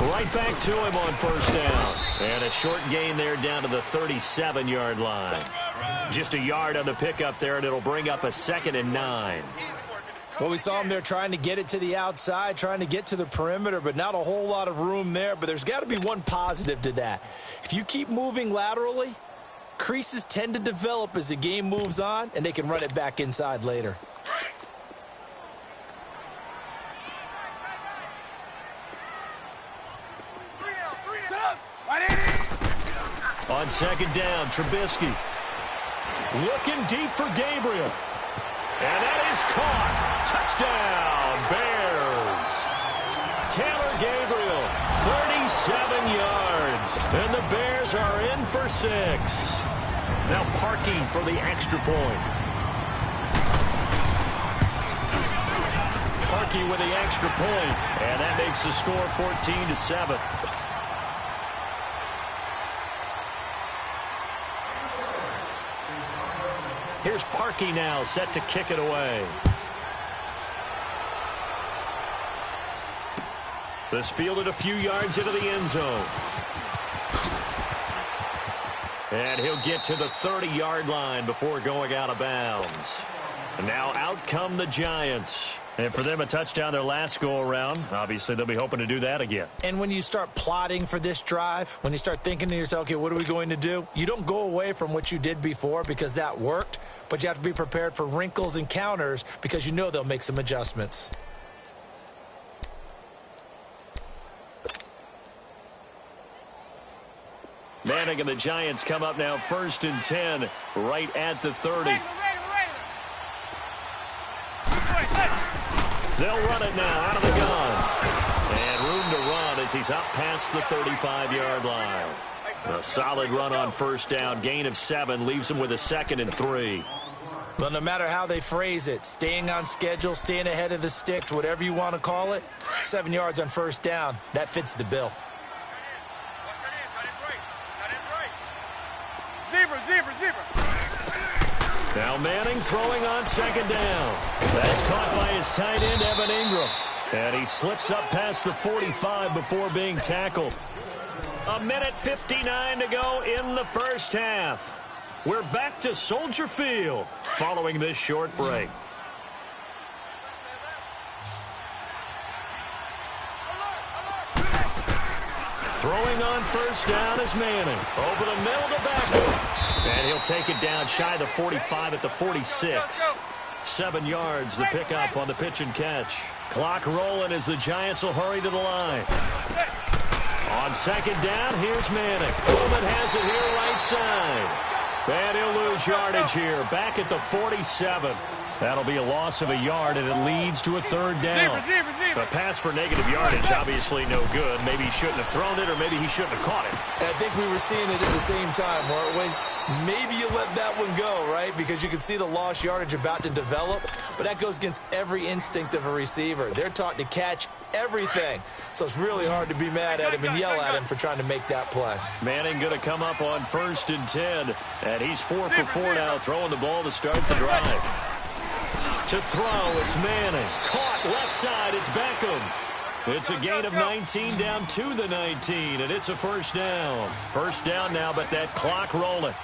Right back to him on 1st down. And a short gain there down to the 37-yard line. Just a yard on the pickup there, and it'll bring up a 2nd and 9. Well, we saw him there trying to get it to the outside, trying to get to the perimeter, but not a whole lot of room there. But there's got to be one positive to that. If you keep moving laterally, creases tend to develop as the game moves on, and they can run it back inside later. On 2nd down, Trubisky. Looking deep for Gabriel. And that is caught. Touchdown, Bears. Taylor Gabriel, 37 yards. And the Bears are in for 6. Now Parkey for the extra point. Parkey with the extra point. And that makes the score 14-7. Here's Parkey now, set to kick it away. This fielded a few yards into the end zone. And he'll get to the 30-yard line before going out of bounds. And now out come the Giants. And for them, a touchdown their last go-around. Obviously, they'll be hoping to do that again. And when you start plotting for this drive, when you start thinking to yourself, okay, what are we going to do? You don't go away from what you did before because that worked, but you have to be prepared for wrinkles and counters because you know they'll make some adjustments. Manning and the Giants come up now 1st and 10 right at the 30. They'll run it now out of the gun. And room to run as he's up past the 35-yard line. A solid run on 1st down. Gain of 7 leaves him with a 2nd and 3. Well, no matter how they phrase it, staying on schedule, staying ahead of the sticks, whatever you want to call it, 7 yards on 1st down, that fits the bill. Zebra. Now Manning throwing on 2nd down. That's caught by his tight end, Evan Ingram. And he slips up past the 45 before being tackled. 1:59 to go in the 1st half. We're back to Soldier Field following this short break. Throwing on 1st down is Manning. Over the middle to Beckham. And he'll take it down shy of the 45 at the 46. 7 yards, the pickup on the pitch and catch. Clock rolling as the Giants will hurry to the line. On 2nd down, here's Manning. Coleman has it here right side. And he'll lose yardage here, back at the 47. That'll be a loss of a yard, and it leads to a third down. The pass for negative yardage, obviously no good. Maybe he shouldn't have thrown it, or maybe he shouldn't have caught it. And I think we were seeing it at the same time, weren't we? Maybe you let that one go, right? Because you can see the lost yardage about to develop, but that goes against every instinct of a receiver. They're taught to catch everything, so it's really hard to be mad at him and yell at him for trying to make that play. Manning going to come up on 1st and 10, and he's 4 for 4 now, throwing the ball to start the drive. To throw, it's Manning. Caught left side, it's Beckham. It's a gain of 19 down to the 19, and it's a first down. First down now, but that clock rolling.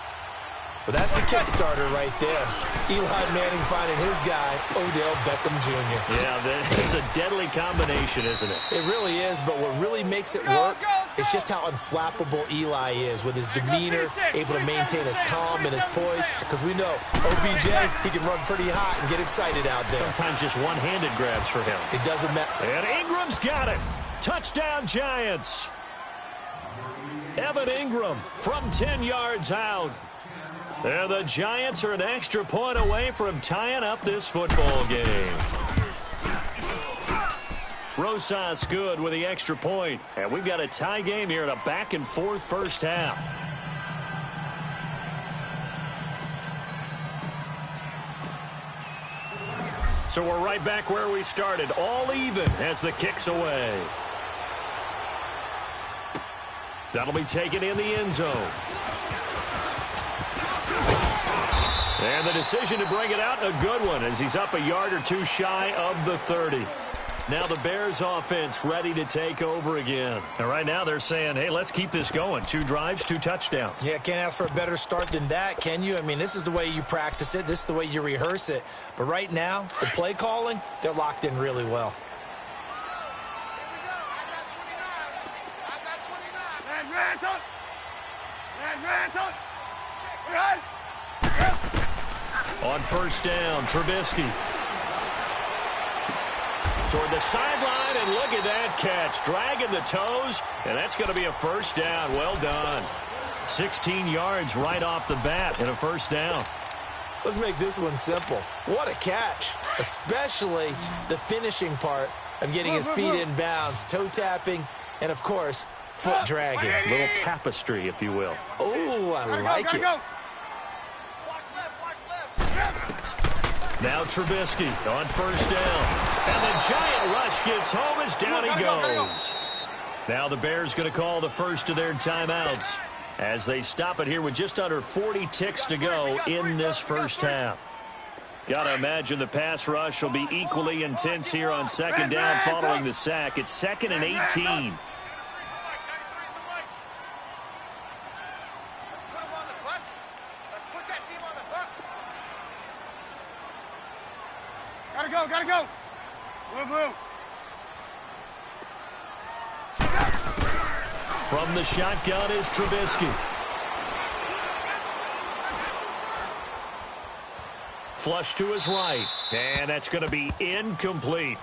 But that's the kickstarter right there. Eli Manning finding his guy, Odell Beckham Jr. Yeah, it's a deadly combination, isn't it? It really is, but what really makes it work is just how unflappable Eli is with his demeanor, able to maintain his calm and his poise, because we know OBJ, he can run pretty hot and get excited out there. Sometimes just one-handed grabs for him. It doesn't matter. And Ingram's got it. Touchdown, Giants. Evan Ingram from 10 yards out. And the Giants are an extra point away from tying up this football game. Rosas good with the extra point. And we've got a tie game here in a back-and-forth first half. So we're right back where we started, all even as the kick's away. That'll be taken in the end zone. And the decision to bring it out, a good one, as he's up a yard or two shy of the 30. Now the Bears offense ready to take over again. And right now they're saying, hey, let's keep this going. 2 drives, 2 touchdowns. Yeah, can't ask for a better start than that, can you? I mean, this is the way you practice it. This is the way you rehearse it. But right now, the play calling, they're locked in really well. On first down, Trubisky. Toward the sideline, and look at that catch. Dragging the toes, and that's going to be a first down. Well done. 16 yards right off the bat and a first down. Let's make this one simple. What a catch, especially the finishing part of getting his feet in bounds, toe tapping, and, of course, foot dragging. A little tapestry, if you will. Oh, I like it. Now Trubisky on first down. And the giant rush gets home as down he goes. Now the Bears going to call the first of their timeouts as they stop it here with just under 40 ticks to go in this first half. Got to imagine the pass rush will be equally intense here on second down following the sack. It's 2nd and 18. Gotta go. Move. From the shotgun is Trubisky. Flush to his right. And that's going to be incomplete.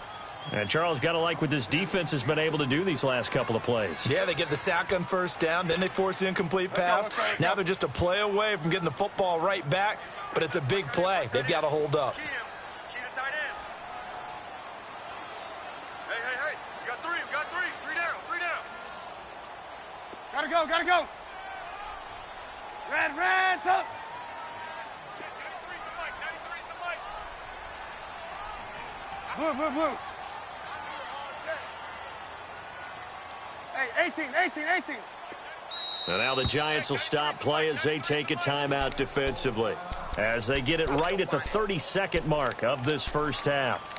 And Charles, got to like what this defense has been able to do these last couple of plays. Yeah, they get the sack on first down, then they force the incomplete pass. Now they're just a play away from getting the football right back, but it's a big play. They've got to hold up. Gotta go. Red, up. Move. Hey, 18. And now the Giants will stop play as they take a timeout defensively, as they get it right at the 30-second mark of this first half.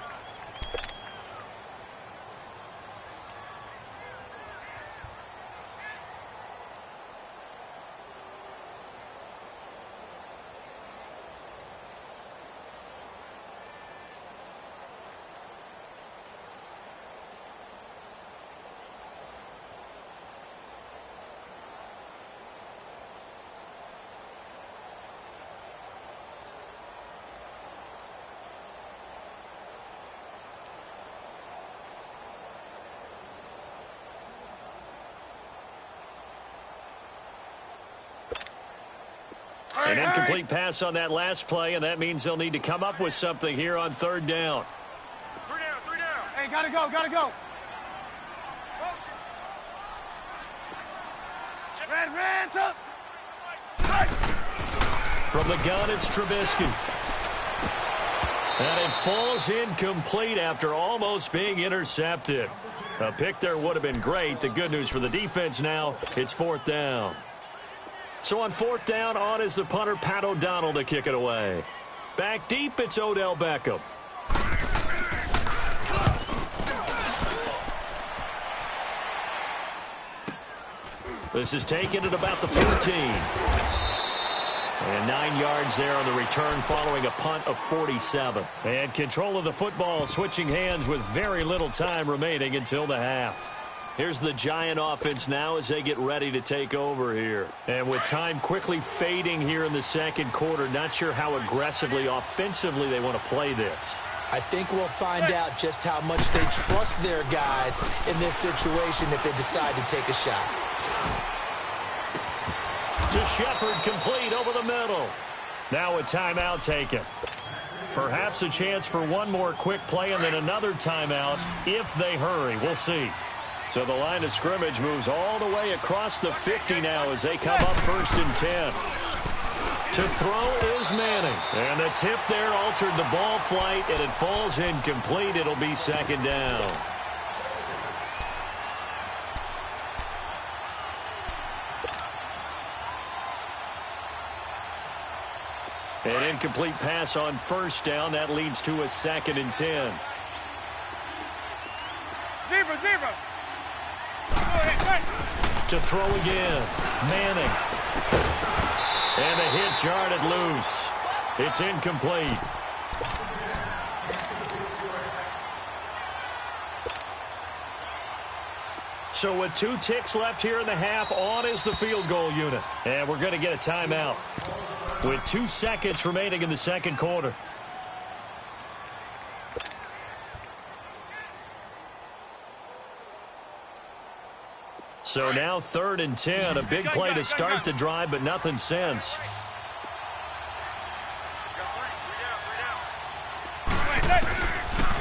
An incomplete pass on that last play, and that means they'll need to come up with something here on third down. 3 down, 3 down. Hey, gotta go, gotta go. Red, up. From the gun, it's Trubisky. And it falls incomplete after almost being intercepted. A pick there would have been great. The good news for the defense now, it's fourth down. So on fourth down, on is the punter, Pat O'Donnell, to kick it away. Back deep, it's Odell Beckham. This is taken at about the 14. And 9 yards there on the return following a punt of 47. And control of the football switching hands with very little time remaining until the half. Here's the Giant offense now as they get ready to take over here. And with time quickly fading here in the second quarter, not sure how aggressively, offensively they want to play this. I think we'll find out just how much they trust their guys in this situation if they decide to take a shot. To Shepard, complete over the middle. Now a timeout taken. Perhaps a chance for one more quick play and then another timeout if they hurry. We'll see. So the line of scrimmage moves all the way across the 50 now as they come up 1st and 10. To throw is Manning. And the tip there altered the ball flight, and it falls incomplete. It'll be 2nd down. An incomplete pass on 1st down. That leads to a 2nd and 10. Zebra. To throw again. Manning. And a hit jarred loose. It's incomplete. So with 2 ticks left here in the half, on is the field goal unit. And we're going to get a timeout with 2 seconds remaining in the second quarter. So now 3rd and 10. A big play to start the drive, but nothing since.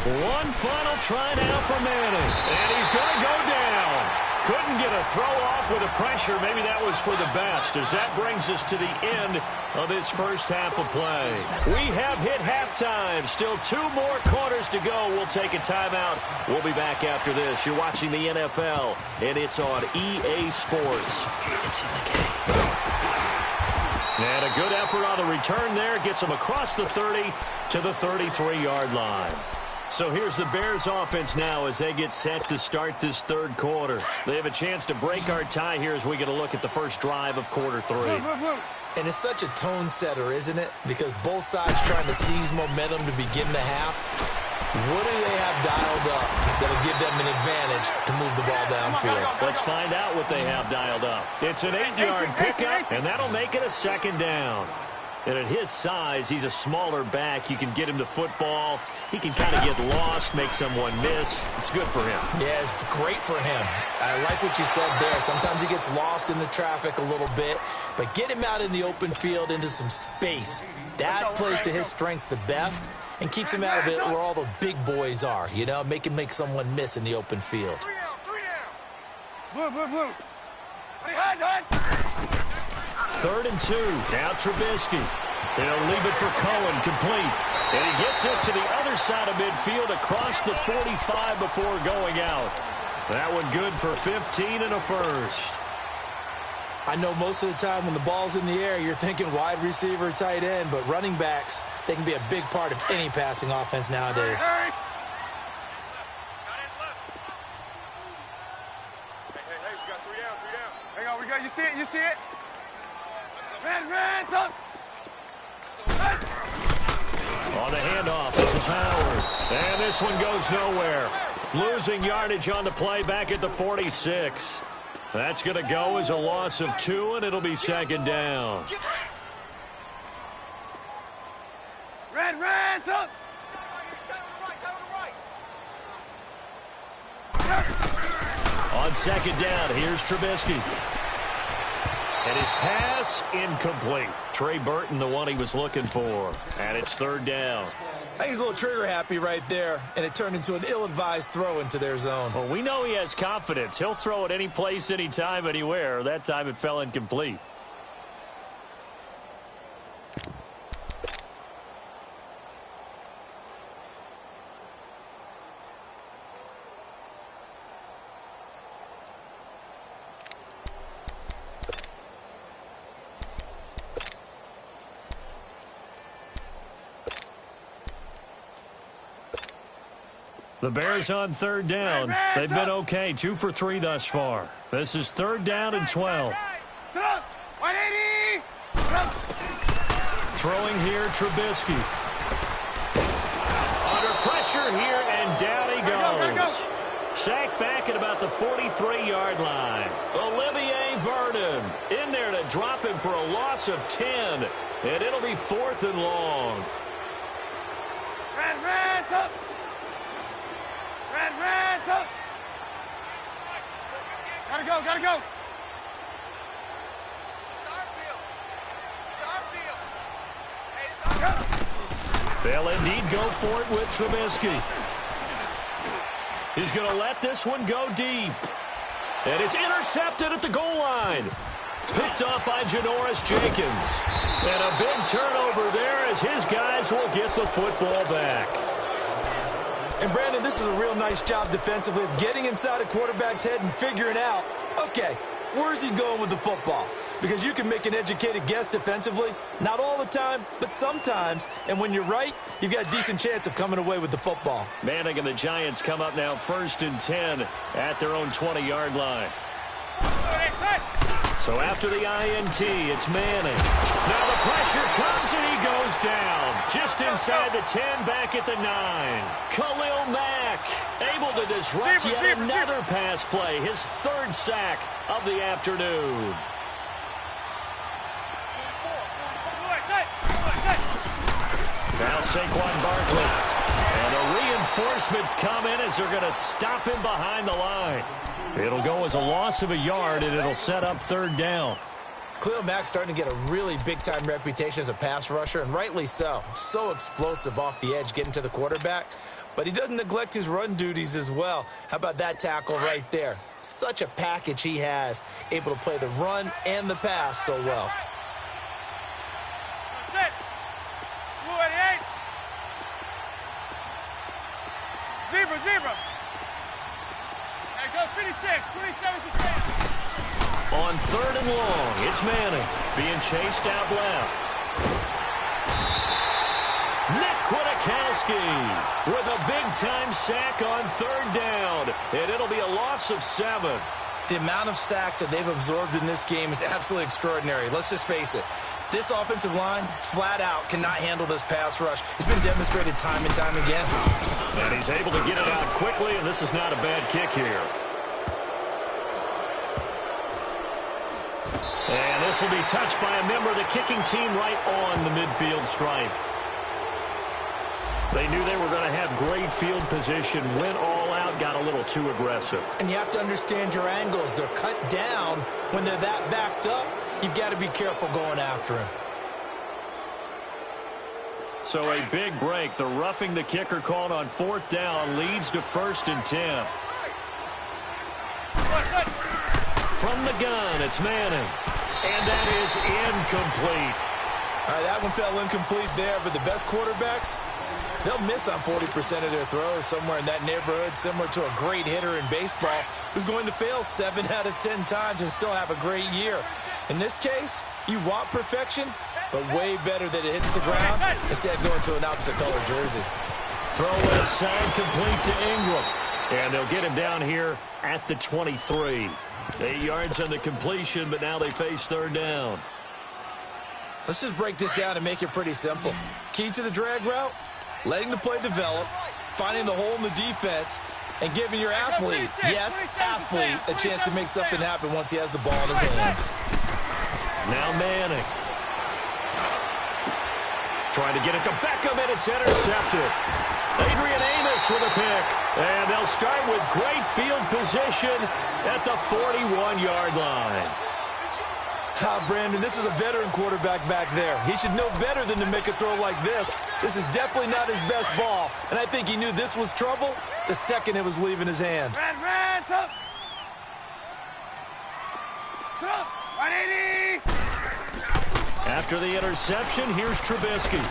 One final try now for Manning. And he's going to go down. Couldn't get a throw off with the pressure. Maybe that was for the best, as that brings us to the end of this first half of play. We have hit halftime. Still 2 more quarters to go. We'll take a timeout. We'll be back after this. You're watching the NFL, and it's on EA Sports. It's in the game. And a good effort on the return there. Gets them across the 30 to the 33-yard line. So here's the Bears offense now as they get set to start this third quarter. They have a chance to break our tie here as we get a look at the first drive of quarter 3. And it's such a tone setter, isn't it? Because both sides trying to seize momentum to begin the half. What do they have dialed up that'll give them an advantage to move the ball downfield? Let's find out what they have dialed up. It's an 8-yard pickup, and that'll make it a 2nd down. And at his size, he's a smaller back. You can get him to football. He can kind of get lost, make someone miss. It's good for him. Yeah, it's great for him. I like what you said there. Sometimes he gets lost in the traffic a little bit, but get him out in the open field into some space. That plays to his strengths the best and keeps him out of it where all the big boys are, you know, make someone miss in the open field. 3 down. Blue. Hide. 3rd and 2. Now Trubisky. He'll leave it for Cohen, complete. And he gets this to the other side of midfield across the 45 before going out. That one good for 15 and a first. I know most of the time when the ball's in the air, you're thinking wide receiver, tight end, but running backs, they can be a big part of any passing offense nowadays. Hey, we got 3 down. Hang on, we got, you see it? Red, up. On the handoff, this is Howard. And this one goes nowhere. Losing yardage on the play back at the 46. That's going to go as a loss of 2, and it'll be 2nd down. Red, up. On 2nd down, here's Trubisky. And his pass incomplete. Trey Burton, the one he was looking for. And it's third down. I think he's a little trigger happy right there, and it turned into an ill-advised throw into their zone. Well, we know he has confidence. He'll throw it any place, anytime, anywhere. That time it fell incomplete. The Bears on third down. They've been okay, 2 for 3 thus far. This is third down and 12. Throwing here, Trubisky. Under pressure here, and down he goes. Sacked back at about the 43-yard line. Olivier Vernon in there to drop him for a loss of 10. And it'll be 4th and long. Gotta go. They'll indeed go for it with Trubisky. He's going to let this one go deep. And it's intercepted at the goal line. Picked off by Janoris Jenkins. And a big turnover there as his guys will get the football back. And, Brandon, this is a real nice job defensively of getting inside a quarterback's head and figuring out, okay, where's he going with the football? Because you can make an educated guess defensively, not all the time, but sometimes. And when you're right, you've got a decent chance of coming away with the football. Manning and the Giants come up now 1st and 10 at their own 20-yard line. So after the INT, it's Manning. Now the pressure comes and he goes down. Just inside the 10, back at the 9. Khalil Mack able to disrupt yet another pass play. His 3rd sack of the afternoon. Now Saquon Barkley. And the reinforcements come in as they're going to stop him behind the line. It'll go as a loss of a yard, and it'll set up 3rd down. Khalil Mack's starting to get a really big-time reputation as a pass rusher, and rightly so. So explosive off the edge getting to the quarterback. But he doesn't neglect his run duties as well. How about that tackle right there? Such a package he has, able to play the run and the pass so well. Zebra. There goes 56, 27 to 6. On 3rd and long, it's Manning being chased out left. Nick Kwiatkowski with a big-time sack on 3rd down, and it'll be a loss of 7. The amount of sacks that they've absorbed in this game is absolutely extraordinary. Let's just face it. This offensive line, flat out, cannot handle this pass rush. It's been demonstrated time and time again. And he's able to get it out quickly, and this is not a bad kick here. And this will be touched by a member of the kicking team right on the midfield stripe. They knew they were going to have great field position, went all out, got a little too aggressive. And you have to understand your angles. They're cut down when they're that backed up. You've got to be careful going after him. So a big break. The roughing the kicker called on 4th down leads to 1st and 10. From the gun, it's Manning. And that is incomplete. All right, that one fell incomplete there, but the best quarterbacks, they'll miss on 40% of their throws, somewhere in that neighborhood, similar to a great hitter in baseball who's going to fail 7 out of 10 times and still have a great year. In this case, you want perfection, but way better that it hits the ground instead of going to an opposite color jersey. Throw inside, complete to Ingram. And they'll get him down here at the 23. 8 yards on the completion, but now they face 3rd down. Let's just break this down and make it pretty simple. Key to the drag route, letting the play develop, finding the hole in the defense, and giving your athlete, yes, athlete, a chance to make something happen once he has the ball in his hands. Now Manning. Trying to get it to Beckham, and it's intercepted. Adrian Amos with a pick. And they'll start with great field position at the 41-yard line. Brandon, this is a veteran quarterback back there. He should know better than to make a throw like this. This is definitely not his best ball, and I think he knew this was trouble the second it was leaving his hand. Ran, tough. Tough, 180. After the interception, here's Trubisky.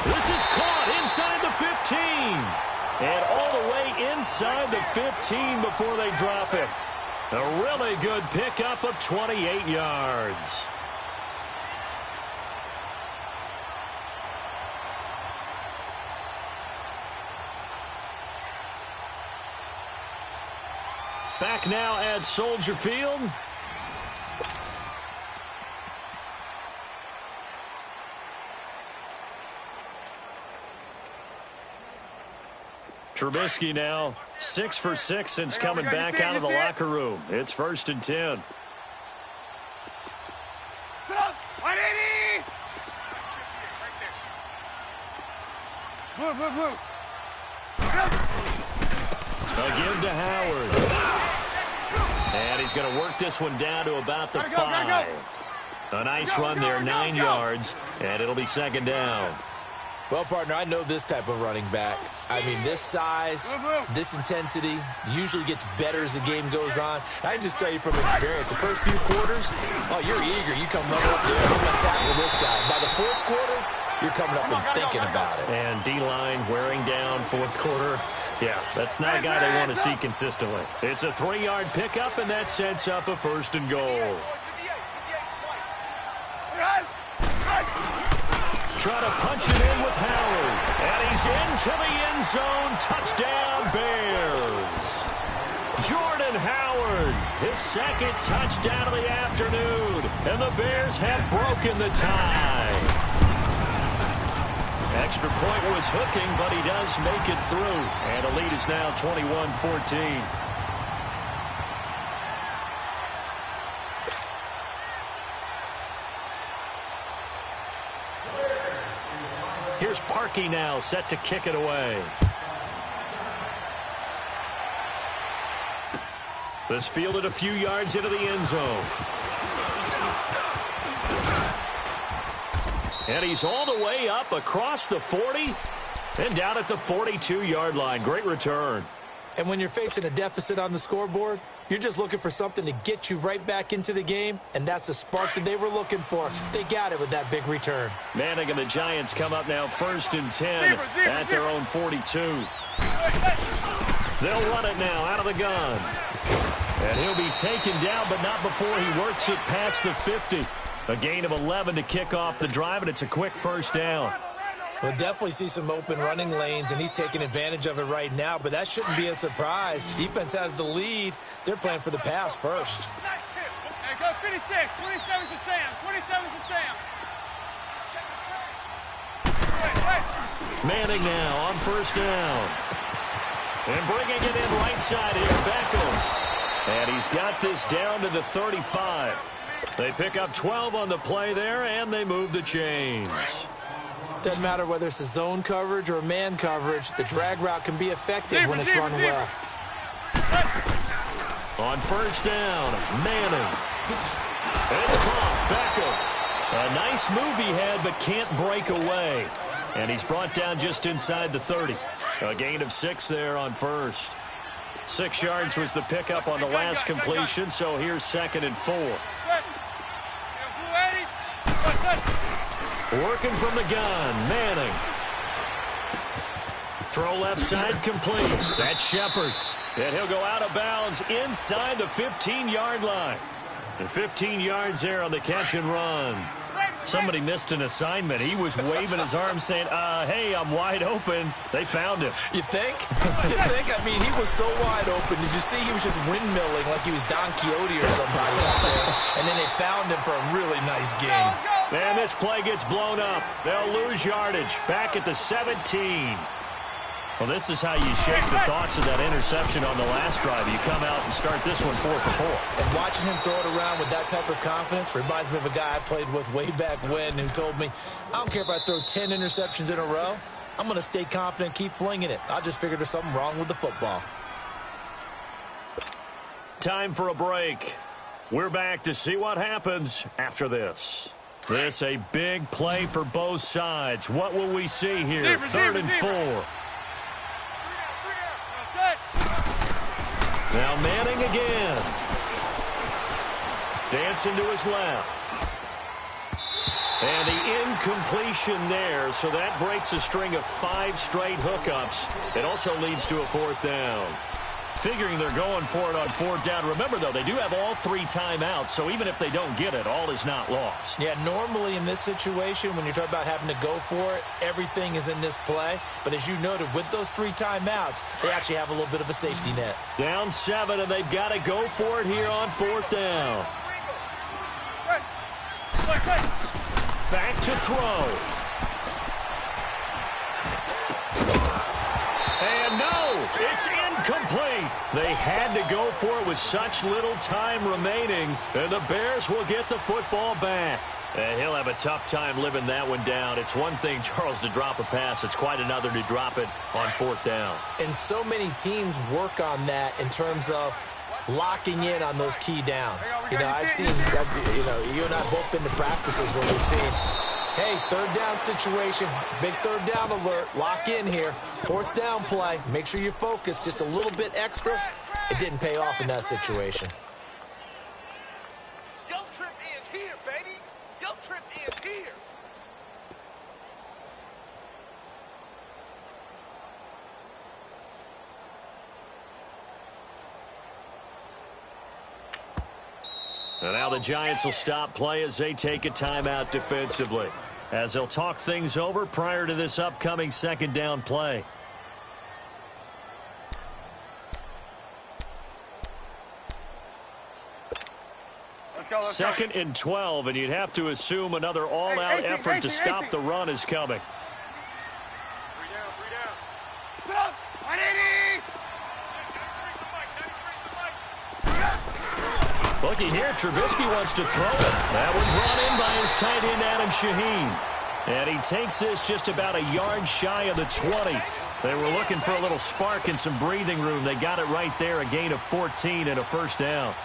This is caught inside the 15. And all the way inside the 15 before they drop it. A really good pickup of 28 yards. Back now at Soldier Field. Trubisky now 6 for 6 since coming back out of the locker room. It's 1st and 10. Move. Again to Howard. And he's going to work this one down to about the 5. A nice run there, 9 yards, and it'll be 2nd down. Well, partner, I know this type of running back. I mean, this size, this intensity usually gets better as the game goes on. I can just tell you from experience, the first few quarters, oh, you're eager. You come running up there, I'm going to tackle this guy. By the 4th quarter, you're coming up and thinking about it. And D-line wearing down 4th quarter. Yeah, that's not a guy they want to see consistently. It's a 3-yard pickup, and that sets up a 1st and goal. Try to punch it in with Howard. And he's into the end zone. Touchdown, Bears. Jordan Howard, his 2nd touchdown of the afternoon. And the Bears have broken the tie. Extra point was hooking, but he does make it through. And the lead is now 21-14. Here's Parkey now, set to kick it away. This fielded a few yards into the end zone. And he's all the way up across the 40 and down at the 42-yard line. Great return. And when you're facing a deficit on the scoreboard, you're just looking for something to get you right back into the game, and that's the spark that they were looking for. They got it with that big return. Manning and the Giants come up now 1st and 10 at their own 42. They'll run it now out of the gun. And he'll be taken down, but not before he works it past the 50. A gain of 11 to kick off the drive, and it's a quick 1st down. We'll definitely see some open running lanes, and he's taking advantage of it right now, but that shouldn't be a surprise. Defense has the lead. They're playing for the pass first. Hey, go 56. 27 to Sam. 27 to Sam. Manning now on 1st down. And bringing it in right side here, Beckham. And he's got this down to the 35. They pick up 12 on the play there, and they move the chains. Doesn't matter whether it's a zone coverage or a man coverage, the drag route can be effective when it's run well. On 1st down, Manning. It's caught, Beckham. A nice move he had, but can't break away. And he's brought down just inside the 30. A gain of 6 there on 1st. 6 yards was the pickup on the last completion, so here's 2nd and 4. Working from the gun, Manning. Throw left side complete. That's Shepard. And he'll go out of bounds inside the 15-yard line. And 15 yards there on the catch and run. Somebody missed an assignment. He was waving his arms saying, hey, I'm wide open. They found him. You think? You think? I mean, he was so wide open. Did you see he was just windmilling like he was Don Quixote or somebody out there? And then they found him for a really nice game. And this play gets blown up. They'll lose yardage. Back at the 17. Well, this is how you shake the thoughts of that interception on the last drive. You come out and start this one 4 for 4. And watching him throw it around with that type of confidence reminds me of a guy I played with way back when who told me, I don't care if I throw 10 interceptions in a row. I'm going to stay confident and keep flinging it. I just figured there's something wrong with the football. Time for a break. We're back to see what happens after this. This a big play for both sides. What will we see here? Third and 4. Now Manning again. Dancing to his left. And the incompletion there, so that breaks a string of 5 straight hookups. It also leads to a 4th down. Figuring they're going for it on 4th down. Remember, though, they do have all 3 timeouts, so even if they don't get it, all is not lost. Yeah, normally in this situation, when you're talking about having to go for it, everything is in this play. But as you noted, with those 3 timeouts, they actually have a little bit of a safety net. Down 7, and they've got to go for it here on 4th down. Back to throw. And no, it's incomplete. They had to go for it with such little time remaining, and the Bears will get the football back. And he'll have a tough time living that one down. It's one thing, Charles, to drop a pass. It's quite another to drop it on 4th down. And so many teams work on that in terms of locking in on those key downs. I've seen, you and I have both been to practices where we've seen, hey, 3rd down situation, big 3rd down alert, lock in here, 4th down play, make sure you focus just a little bit extra. It didn't pay off in that situation. Your trip is here, baby. Your trip is here. And now the Giants will stop play as they take a timeout defensively, as they'll talk things over prior to this upcoming 2nd down play. Let's go. 2nd and 12, and you'd have to assume another all-out effort to stop the run is coming. 3 down. Put up. 180. Looky here, Trubisky wants to throw it. That one brought in by his tight end, Adam Shaheen. And he takes this just about a yard shy of the 20. They were looking for a little spark and some breathing room. They got it right there, a gain of 14 and a 1st down.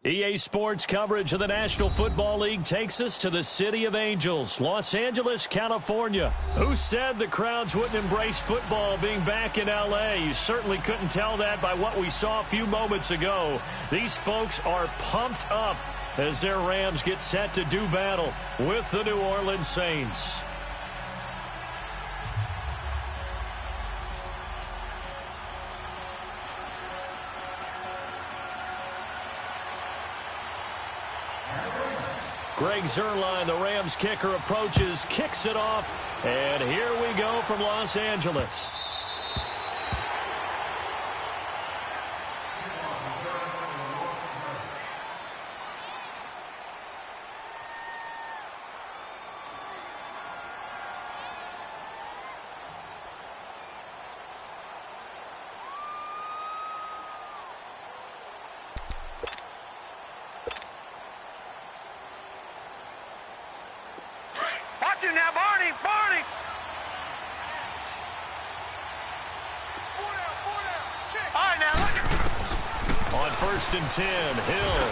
EA Sports coverage of the National Football League takes us to the City of Angels, Los Angeles, California. Who said the crowds wouldn't embrace football being back in L.A.? You certainly couldn't tell that by what we saw a few moments ago. These folks are pumped up as their Rams get set to do battle with the New Orleans Saints. Greg Zuerlein, the Rams kicker, approaches, kicks it off, and here we go from Los Angeles. Watch it now, Barney! Barney! Four down. Check. All right, now, look at... On 1st and 10, Hill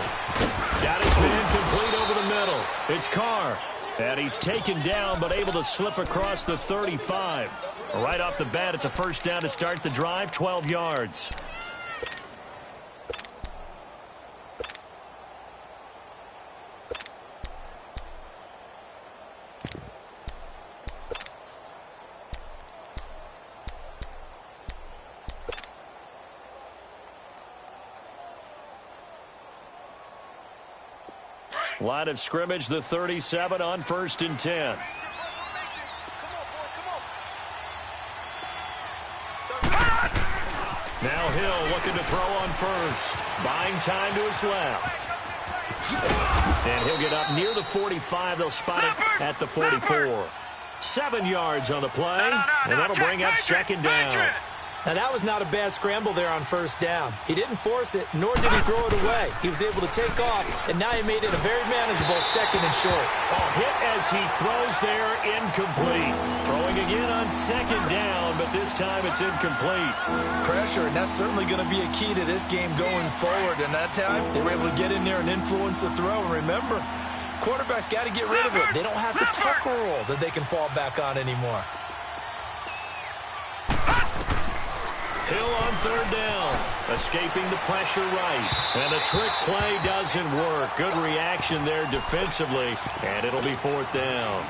got his man complete over the middle. It's Carr, and he's taken down but able to slip across the 35. Right off the bat, it's a first down to start the drive, 12 yards. Line of scrimmage, the 37 on 1st and 10. Now Hill looking to throw on first. Buying time to his left. And he'll get up near the 45. They'll spot it at the 44. 7 yards on the play, and that'll bring up second down. Now, that was not a bad scramble there on first down. He didn't force it, nor did he throw it away. He was able to take off, and now he made it a very manageable 2nd and short. A hit as he throws there, incomplete. Throwing again on 2nd down, but this time it's incomplete. Pressure, and that's certainly going to be a key to this game going forward. And that time, they were able to get in there and influence the throw. And remember, quarterbacks got to get rid of it. They don't have the tuck rule that they can fall back on anymore. Hill on 3rd down, escaping the pressure right. And the trick play doesn't work. Good reaction there defensively, and it'll be 4th down.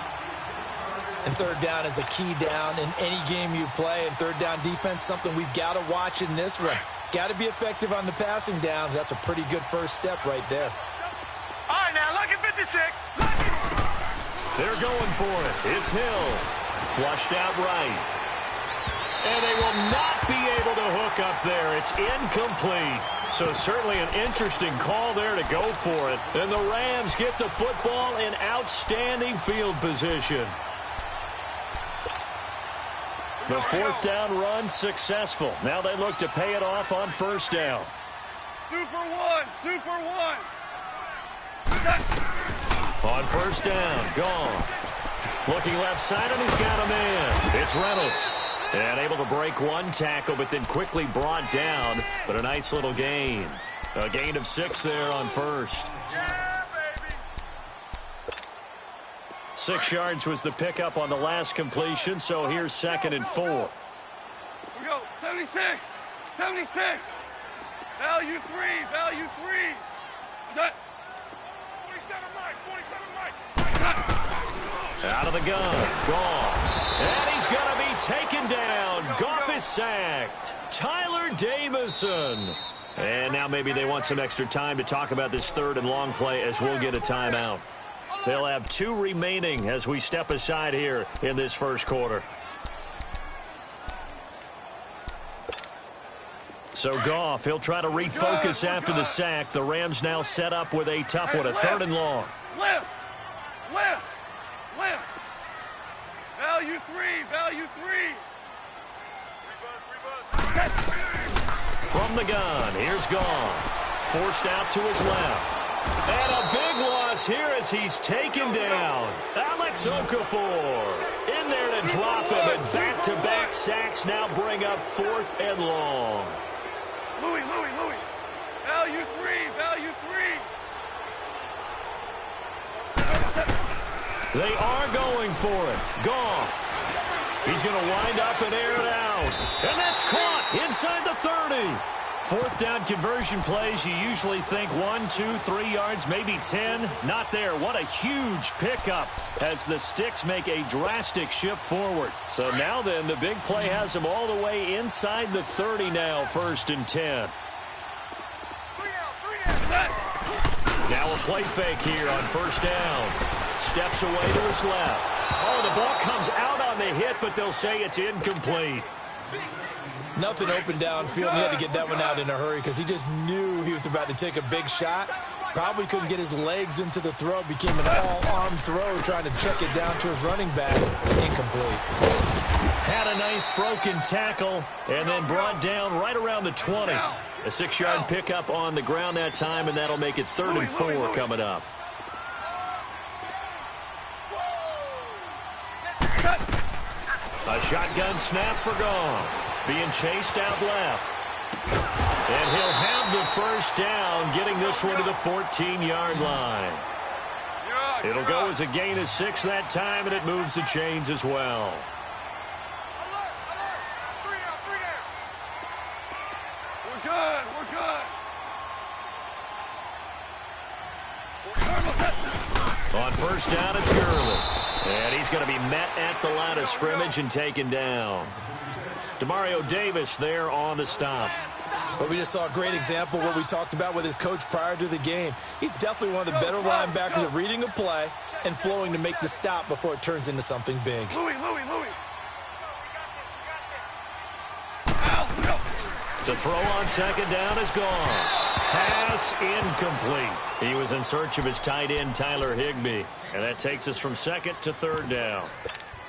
And 3rd down is a key down in any game you play. And 3rd down defense, something we've got to watch in this one. Got to be effective on the passing downs. That's a pretty good first step right there. All right, now, look at 56. They're going for it. It's Hill. Flushed out right. And they will not be able to hook up there. It's incomplete. So certainly an interesting call there to go for it. And the Rams get the football in outstanding field position. The 4th down run successful. Now they look to pay it off on 1st down. Super one. On 1st down, gone. Looking left side, and he's got a man. It's Reynolds. And able to break one tackle, but then quickly brought down. But a nice little gain. A gain of 6 there on 1st. Yeah, baby. 6 yards was the pickup on the last completion, so here's 2nd and 4. Here we go. 76. Value 3. Is that 47 Mike? Out of the gun. Goff. And he's going to be taken down. Goff is sacked. Tyler Davison. And now maybe they want some extra time to talk about this 3rd and long play as we'll get a timeout. They'll have 2 remaining as we step aside here in this 1st quarter. So Goff, he'll try to refocus after the sack. The Rams now set up with a tough one, a 3rd and long. Left. Value 3. From the gun, here's Goff. Forced out to his left. And a big loss here as he's taken down. Alex Okafor in there to drop him, and back-to-back sacks now bring up 4th and long. Louis. Value 3. They are going for it. Goff. He's going to wind up and air it out. And that's caught inside the 30. Fourth down conversion plays, you usually think 1, 2, 3 yards, maybe 10. Not there. What a huge pickup as the Sticks make a drastic shift forward. So now then, the big play has them all the way inside the 30 now, 1st and 10. Now a play fake here on 1st down. Steps away to his left. Oh, the ball comes out on the hit, but they'll say it's incomplete. Nothing open downfield. He had to get that one out in a hurry because he just knew he was about to take a big shot. Probably couldn't get his legs into the throw. Became an all-arm throw trying to check it down to his running back. Incomplete. Had a nice broken tackle and then brought down right around the 20. A 6-yard pickup on the ground that time, and that'll make it 3rd and 4 coming up. A shotgun snap for Goff. Being chased out left. And he'll have the 1st down, getting this one to the 14-yard line. It'll go as a gain of 6 that time, and it moves the chains as well. We're good. We're good. On 1st down, it's Gurley. And he's going to be met at the line of scrimmage and taken down. Demario Davis there on the stop. But we just saw a great example of what we talked about with his coach prior to the game. He's definitely one of the better linebackers at reading a play and flowing to make the stop before it turns into something big. Louis. To throw on 2nd down is gone. Pass incomplete. He was in search of his tight end, Tyler Higbee. And that takes us from 2nd to 3rd down.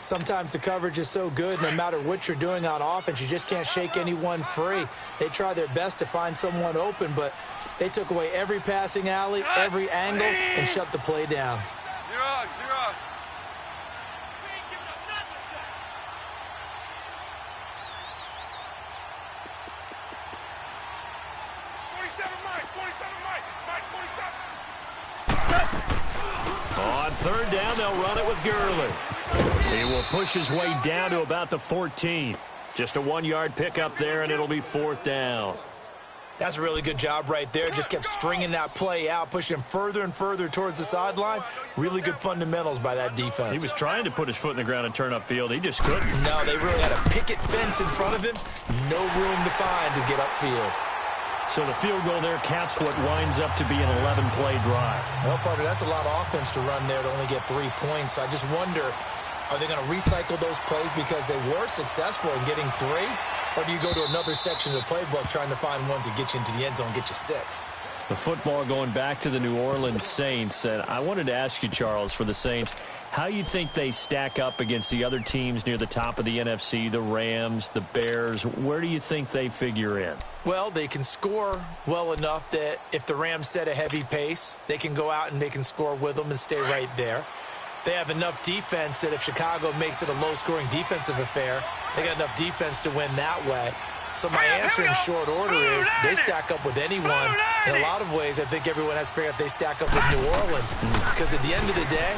Sometimes the coverage is so good, no matter what you're doing on offense, you just can't shake anyone free. They try their best to find someone open, but they took away every passing alley, every angle, and shut the play down. Zero. 27 Mike. 47. On 3rd down, they'll run it with Gurley. He will push his way down to about the 14. Just a 1-yard pickup there, and it'll be 4th down. That's a really good job right there. Just kept stringing that play out, pushing him further and further towards the sideline. Really good fundamentals by that defense. He was trying to put his foot in the ground and turn upfield. He just couldn't. No, they really had a picket fence in front of him. No room to find to get upfield. So the field goal there caps what winds up to be an 11-play drive. Well, partner, that's a lot of offense to run there to only get 3 points. So I just wonder, are they going to recycle those plays because they were successful in getting 3? Or do you go to another section of the playbook trying to find ones that get you into the end zone and get you 6? The football going back to the New Orleans Saints. And I wanted to ask you, Charles, for the Saints, how you think they stack up against the other teams near the top of the NFC, the Rams, the Bears. Where do you think they figure in? Well, they can score well enough that if the Rams set a heavy pace, they can go out and they can score with them and stay right there. They have enough defense that if Chicago makes it a low-scoring defensive affair, they got enough defense to win that way. So my answer in short order is they stack up with anyone. In a lot of ways, I think everyone has to figure out they stack up with New Orleans. Because at the end of the day,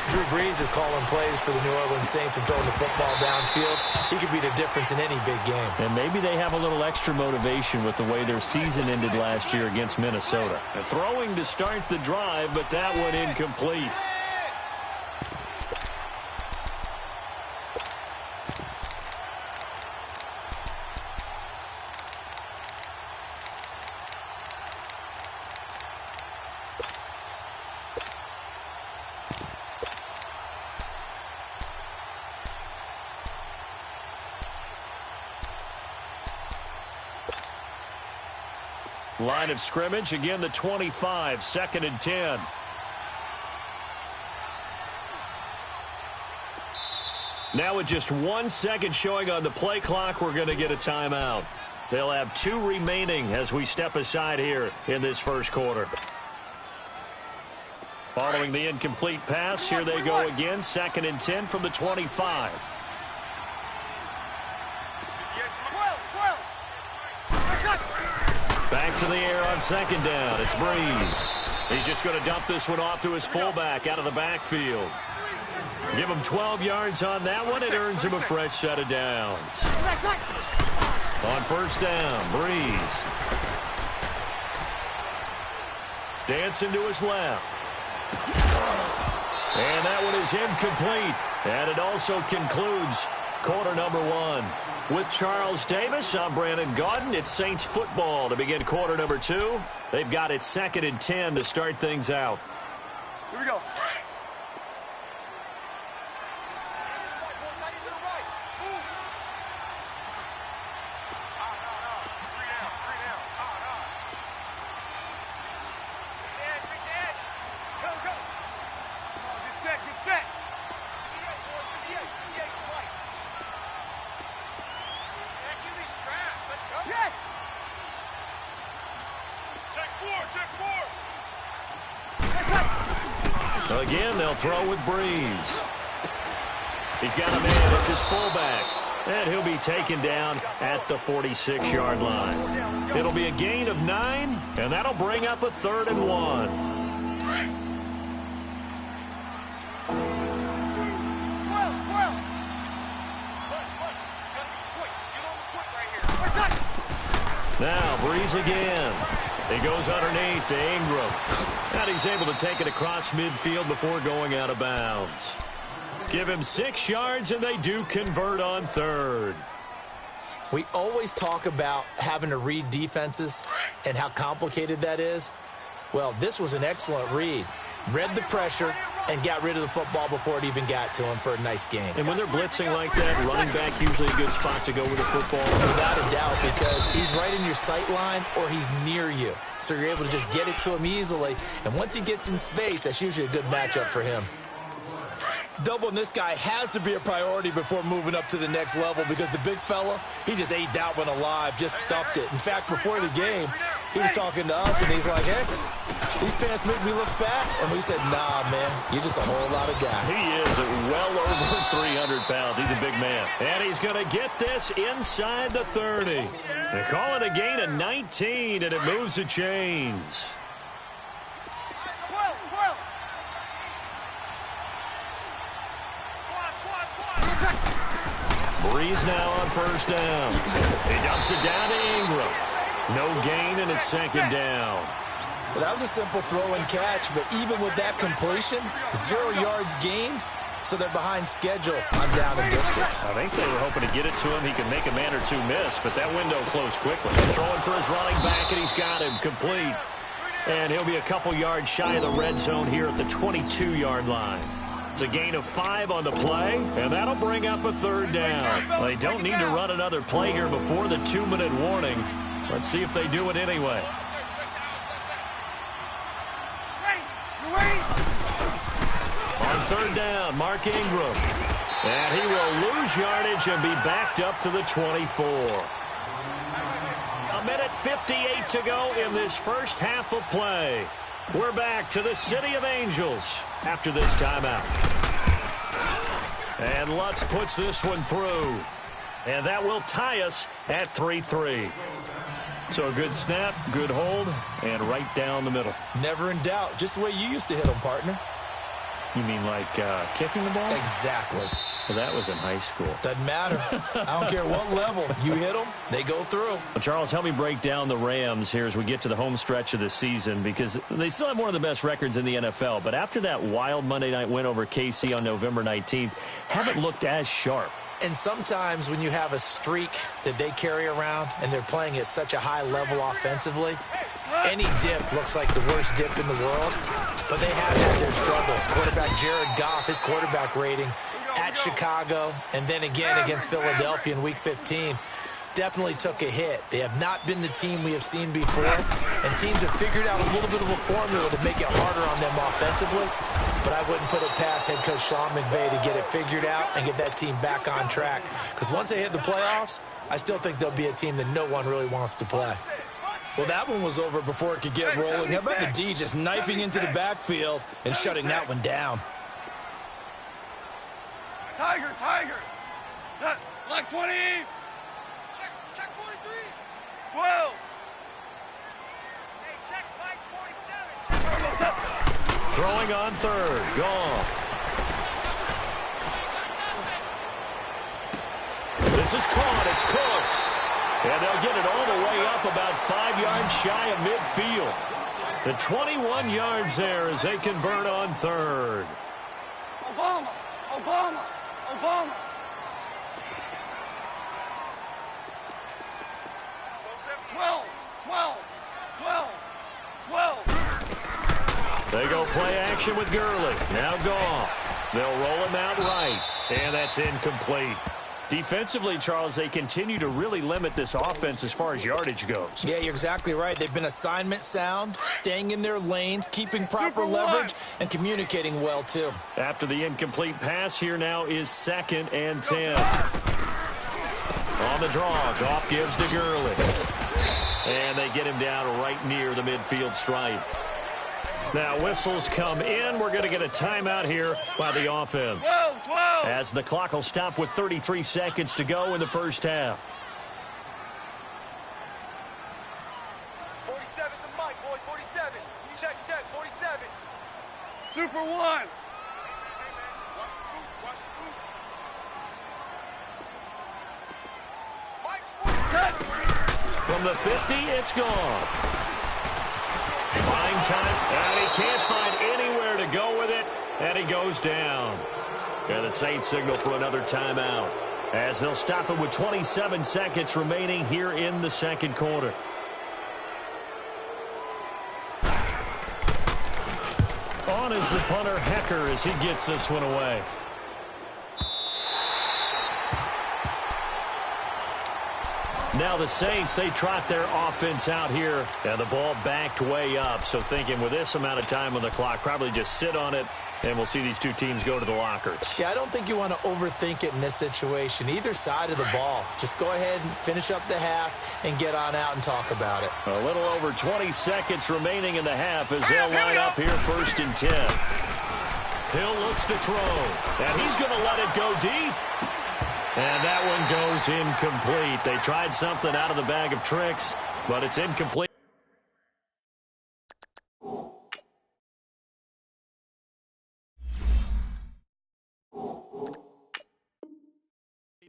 Drew Brees is calling plays for the New Orleans Saints and throwing the football downfield. He could be the difference in any big game. And maybe they have a little extra motivation with the way their season ended last year against Minnesota. And throwing to start the drive, but that one incomplete. Line of scrimmage, again the 25, 2nd and 10. Now with just 1 second showing on the play clock, we're going to get a timeout. They'll have 2 remaining as we step aside here in this first quarter. Following the incomplete pass, here they go again, 2nd and 10 from the 25. Back to the air on 2nd down. It's Brees. He's just going to dump this one off to his fullback out of the backfield. Give him 12 yards on that one. It earns him a fresh set of downs. On first down, Breeze. Dancing to his left. And that one is incomplete. And it also concludes quarter number one. With Charles Davis, I'm Brandon Gaudin. It's Saints football to begin quarter number two. They've got it 2nd and 10 to start things out. Here we go. Again, they'll throw with Breeze. He's got a man. It's his fullback. And he'll be taken down at the 46-yard line. It'll be a gain of 9, and that'll bring up a 3rd and 1. Now, Breeze again. He goes underneath to Ingram. And he's able to take it across midfield before going out of bounds. Give him 6 yards, and they do convert on 3rd. We always talk about having to read defenses and how complicated that is. Well, this was an excellent read. Read the pressure and got rid of the football before it even got to him for a nice game. And when they're blitzing like that, running back usually a good spot to go with the football. Without a doubt, because he's right in your sight line or he's near you. So you're able to just get it to him easily. And once he gets in space, that's usually a good matchup for him. Doubling this guy has to be a priority before moving up to the next level because the big fella, he just ate that one alive, just stuffed it. In fact, before the game, he was talking to us, and he's like, hey, these pants make me look fat. And we said, nah, man, you're just a whole lot of guy. He is well over 300 pounds. He's a big man. And he's going to get this inside the 30. They call it a gain of 19, and it moves the chains. Breeze now on first down. He dumps it down to Ingram. No gain, and it's 2nd down. Well, that was a simple throw and catch, but even with that completion, 0 yards gained, so they're behind schedule on down and distance. I think they were hoping to get it to him. He could make a man or two miss, but that window closed quickly. Throwing for his running back, and he's got him complete. And he'll be a couple yards shy of the red zone here at the 22-yard line. It's a gain of 5 on the play, and that'll bring up a 3rd down. Well, they don't need to run another play here before the 2-minute warning. Let's see if they do it anyway. On 3rd down, Mark Ingram. And he will lose yardage and be backed up to the 24. A minute 58 to go in this first half of play. We're back to the City of Angels after this timeout. And Lutz puts this one through. And that will tie us at 3-3. So a good snap, good hold, and right down the middle. Never in doubt. Just the way you used to hit them, partner. You mean like kicking the ball? Exactly. Well, that was in high school. Doesn't matter. I don't care what level. You hit them, they go through. Well, Charles, help me break down the Rams here as we get to the home stretch of the season, because they still have one of the best records in the NFL. But after that wild Monday night win over KC on November 19th, haven't looked as sharp. And sometimes when you have a streak that they carry around and they're playing at such a high level offensively, any dip looks like the worst dip in the world. But they have had their struggles. Quarterback Jared Goff, his quarterback rating at Chicago, and then again against Philadelphia in Week 15, definitely took a hit. They have not been the team we have seen before, and teams have figured out a little bit of a formula to make it harder on them offensively, but I wouldn't put it past head coach Sean McVay to get it figured out and get that team back on track, because once they hit the playoffs, I still think they'll be a team that no one really wants to play. Well, that one was over before it could get rolling. How about the D just knifing into the backfield and shutting that one down? Tiger, Tiger. Black 20. Check 43. 12. Hey, check Mike 47. Check 47. Throwing on 3rd. Goff. This is caught. It's Cooks. And they'll get it all the way up about 5 yards shy of midfield. The 21 yards there as they convert on third. Obama, Obama, Obama. 12, 12, 12, 12. They go play action with Gurley. Now Goff. They'll roll him out right. And that's incomplete. Defensively, Charles, they continue to really limit this offense as far as yardage goes. Yeah, you're exactly right. They've been assignment sound, staying in their lanes, keeping proper leverage, and communicating well, too. After the incomplete pass, here now is 2nd and 10. On the draw, Goff gives to Gurley. And they get him down right near the midfield stripe. Now, whistles come in. We're going to get a timeout here by the offense. 12, 12. As the clock will stop with 33 seconds to go in the first half. 47 to Mike, boys, 47. Check, 47. Super 1. From the 50, it's gone. Fine time, and he can't find anywhere to go with it, and he goes down. And the Saints signal for another timeout as they'll stop it with 27 seconds remaining here in the second quarter. On is the punter, Hecker, as he gets this one away. Now the Saints, they trot their offense out here. And the ball backed way up. So thinking with this amount of time on the clock, probably just sit on it, and we'll see these two teams go to the lockers. Yeah, I don't think you want to overthink it in this situation. Either side of the ball. Just go ahead and finish up the half and get on out and talk about it. A little over 20 seconds remaining in the half as they'll line up here 1st and 10. Hill looks to throw, and he's going to let it go deep. And that one goes incomplete. They tried something out of the bag of tricks, but it's incomplete.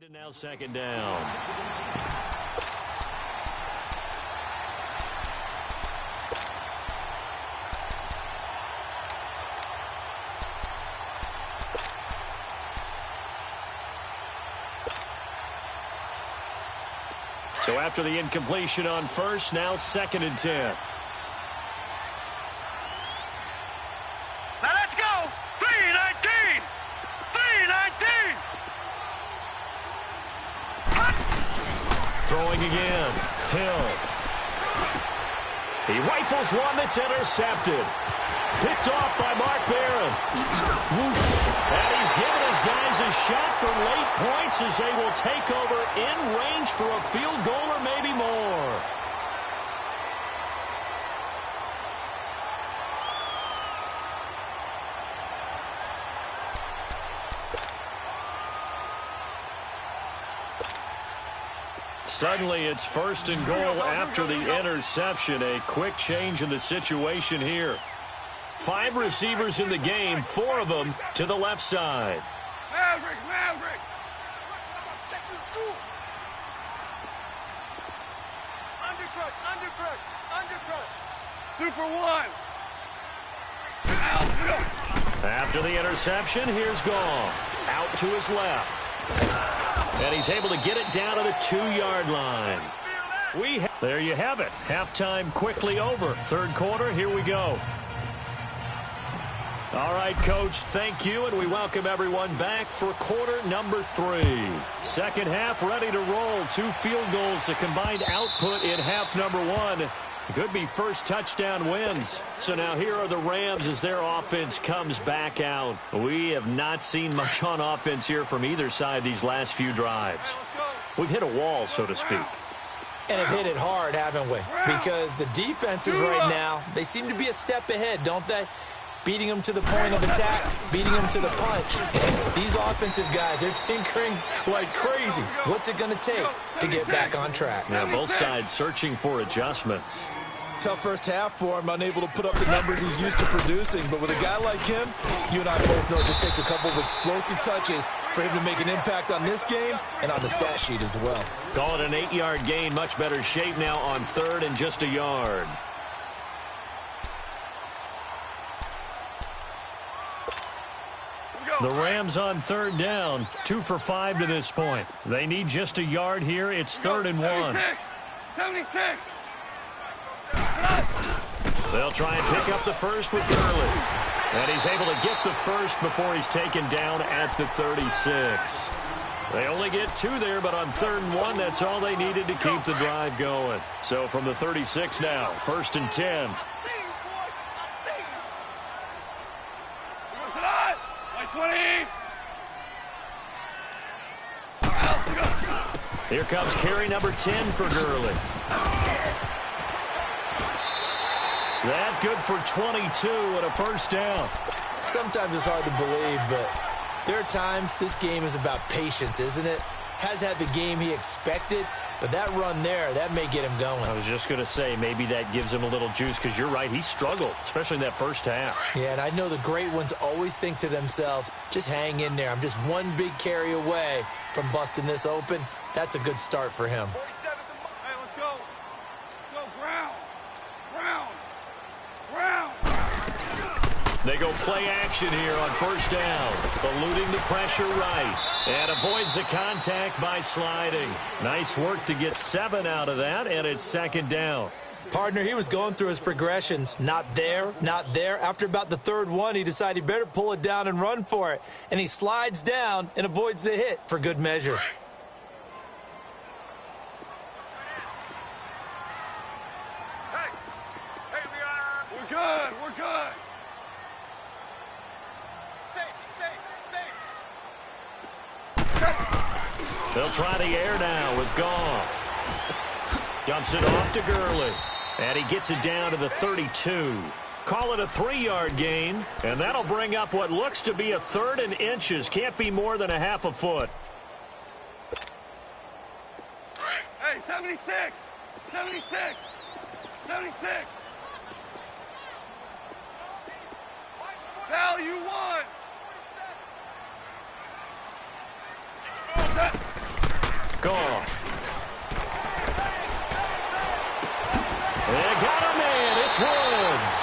And now 2nd down. So after the incompletion on first, now 2nd and 10. Now let's go. 3-19. 3-19. Throwing again. Hill. He rifles one that's intercepted. Picked off by Mark Barron. Whoosh. And he's given his guys a shot for late points as they will take over in range for a field goal or maybe more. Suddenly it's 1st and goal after the interception. A quick change in the situation here. 5 receivers in the game, 4 of them to the left side. Maverick. Undercrush. Super 1. After the interception, here's Goff. Out to his left. And he's able to get it down to the 2-yard line. There you have it. Halftime quickly over. 3rd quarter, here we go. All right, Coach, thank you, and we welcome everyone back for quarter number 3. Second half ready to roll. 2 field goals, a combined output in half number 1. Could be first touchdown wins. So now here are the Rams as their offense comes back out. We have not seen much on offense here from either side these last few drives. We've hit a wall, so to speak. And have hit it hard, haven't we? Because the defenses right now, they seem to be a step ahead, don't they? Beating them to the point of attack, beating them to the punch. These offensive guys, they're tinkering like crazy. What's it going to take to get back on track? Now, both sides searching for adjustments. tough first half for him, unable to put up the numbers he's used to producing. But with a guy like him, you and I both know it just takes a couple of explosive touches for him to make an impact on this game and on the stat sheet as well. Call it an 8-yard gain. Much better shape now on 3rd and just a yard. The Rams on 3rd down, 2 for 5 to this point. They need just a yard here. It's 3rd and 1. 76. They'll try and pick up the first with Gurley. And he's able to get the first before he's taken down at the 36. They only get 2 there, but on 3rd and 1, that's all they needed to keep the drive going. So from the 36 now, 1st and 10. Here comes carry number 10 for Gurley. That good for 22 and a first down. Sometimes it's hard to believe, but there are times this game is about patience, isn't it? Has had the game he expected, but that run there, that may get him going. I was just going to say, maybe that gives him a little juice, because you're right, he struggled, especially in that first half. Yeah, and I know the great ones always think to themselves, just hang in there. I'm just one big carry away from busting this open. That's a good start for him. Hey, let's go. Let's go, Brown. They go play action here on 1st down. Eluding the pressure right. And avoids the contact by sliding. Nice work to get 7 out of that, and it's 2nd down. Partner, he was going through his progressions. Not there, not there. After about the 3rd one, he decided he better pull it down and run for it. And he slides down and avoids the hit for good measure. We're good. They'll try the air now with Goff. Dumps it off to Gurley. And he gets it down to the 32. Call it a 3-yard gain. And that'll bring up what looks to be a 3rd and inches. Can't be more than a half a foot. Hey, 76. Value 1. Gone. They got him in. It's Woods.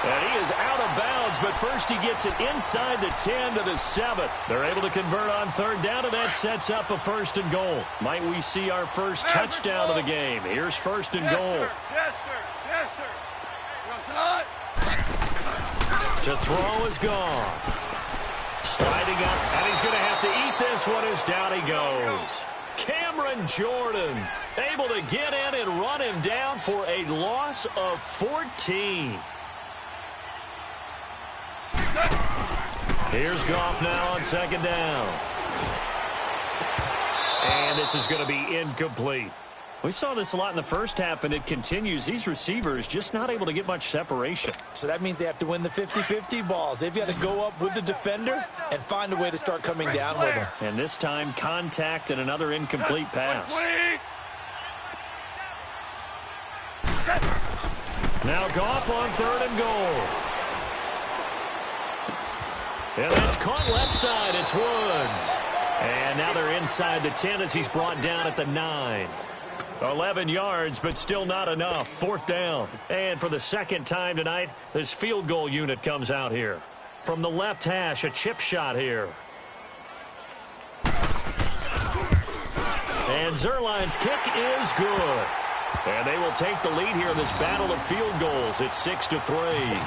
And he is out of bounds, but first he gets it inside the 10 to the 7. They're able to convert on 3rd down, and that sets up a 1st and goal. Might we see our first touchdown of the game? Here's 1st and goal. To throw is gone. Sliding up, and he's going to have to eat this one as down he goes. Cameron Jordan able to get in and run him down for a loss of 14. Here's Goff now on 2nd down. And this is going to be incomplete. We saw this a lot in the first half, and it continues. These receivers just not able to get much separation. So that means they have to win the 50-50 balls. They've got to go up with the defender and find a way to start coming down with him. And this time, contact and another incomplete pass. Now Goff on 3rd and goal. And that's caught left side. It's Woods. And now they're inside the 10 as he's brought down at the 9. 11 yards, but still not enough. 4th down. And for the 2nd time tonight, this field goal unit comes out here. From the left hash, a chip shot here. And Zerline's kick is good. And they will take the lead here in this battle of field goals. It's 6-3.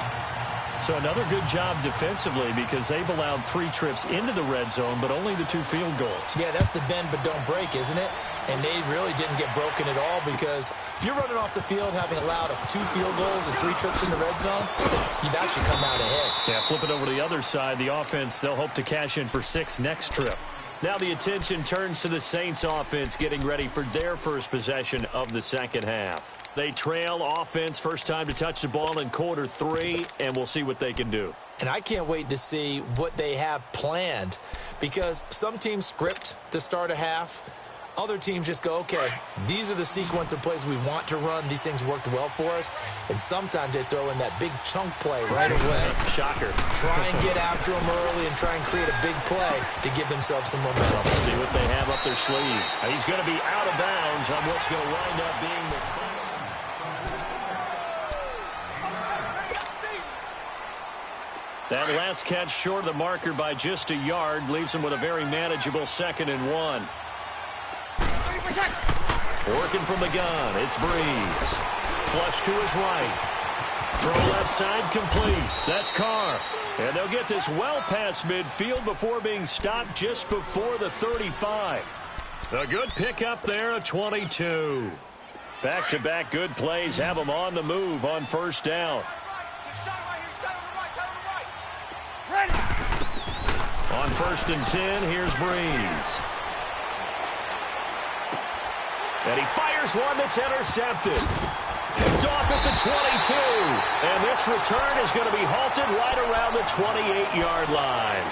So another good job defensively, because they've allowed 3 trips into the red zone, but only the 2 field goals. Yeah, that's the bend but don't break, isn't it? And they really didn't get broken at all, because if you're running off the field having allowed 2 field goals and 3 trips in the red zone, you've actually come out ahead. Yeah, flip it over to the other side. The offense, they'll hope to cash in for 6 next trip. Now the attention turns to the Saints offense getting ready for their first possession of the 2nd half. They trail offense, first time to touch the ball in quarter 3, and we'll see what they can do. And I can't wait to see what they have planned, because some teams script to start a half. Other teams just go, okay, these are the sequence of plays we want to run. These things worked well for us. And sometimes they throw in that big chunk play right away. Shocker. Try and get after them early and try and create a big play to give themselves some momentum. See what they have up their sleeve. He's going to be out of bounds on what's going to wind up being the final. That last catch short of the marker by just a yard leaves him with a very manageable 2nd and 1. Working from the gun, it's Breeze. Flush to his right. Throw left side complete. That's Carr. And they'll get this well past midfield before being stopped just before the 35. A good pickup there, a 22. Back-to-back good plays have them on the move on first down. On 1st and 10, here's Breeze. And he fires one that's intercepted. Picked off at the 22. And this return is going to be halted right around the 28-yard line.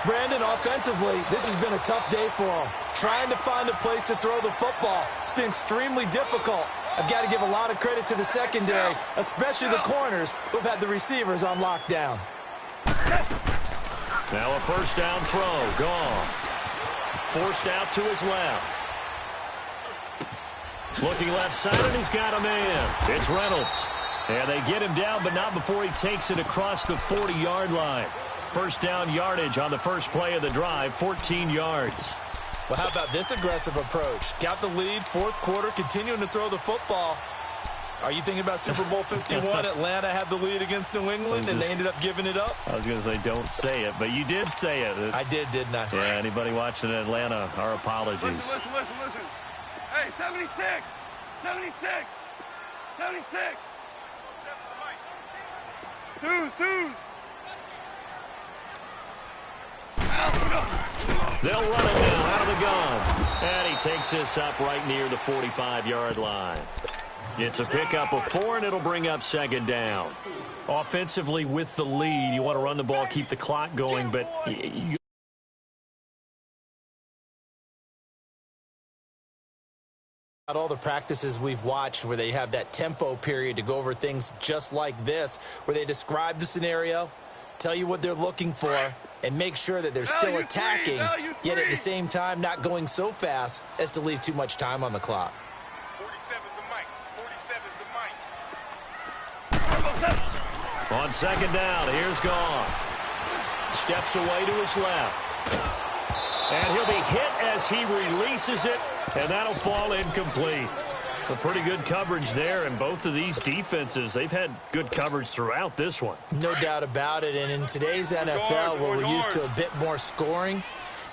Brandon, offensively, this has been a tough day for him. Trying to find a place to throw the football. It's been extremely difficult. I've got to give a lot of credit to the secondary, especially the corners who've had the receivers on lockdown. Now a first down throw. Gone. Forced out to his left. Looking left side, and he's got a man. It's Reynolds. And they get him down, but not before he takes it across the 40-yard line. First down yardage on the first play of the drive, 14 yards. Well, how about this aggressive approach? Got the lead, 4th quarter, continuing to throw the football. Are you thinking about Super Bowl 51? Atlanta had the lead against New England, and they ended up giving it up? I was going to say don't say it, but you did say it. I did, didn't I? Yeah, anybody watching in Atlanta, our apologies. Listen. Hey, 76, 76, 76. Twos. They'll run it now out of the gun. And he takes this up right near the 45-yard line. It's a pickup of 4, and it'll bring up 2nd down. Offensively with the lead, you want to run the ball, keep the clock going, but you all the practices we've watched where they have that tempo period to go over things just like this, where they describe the scenario, tell you what they're looking for, and make sure that they're still attacking, yet at the same time not going so fast as to leave too much time on the clock. 47's the mic. 47's the mic. on 2nd down, here's Goff. Steps away to his left. And he'll be hit as he releases it, and that'll fall incomplete. A pretty good coverage there, and both of these defenses, they've had good coverage throughout this one. No doubt about it, and in today's NFL, where we're used to a bit more scoring,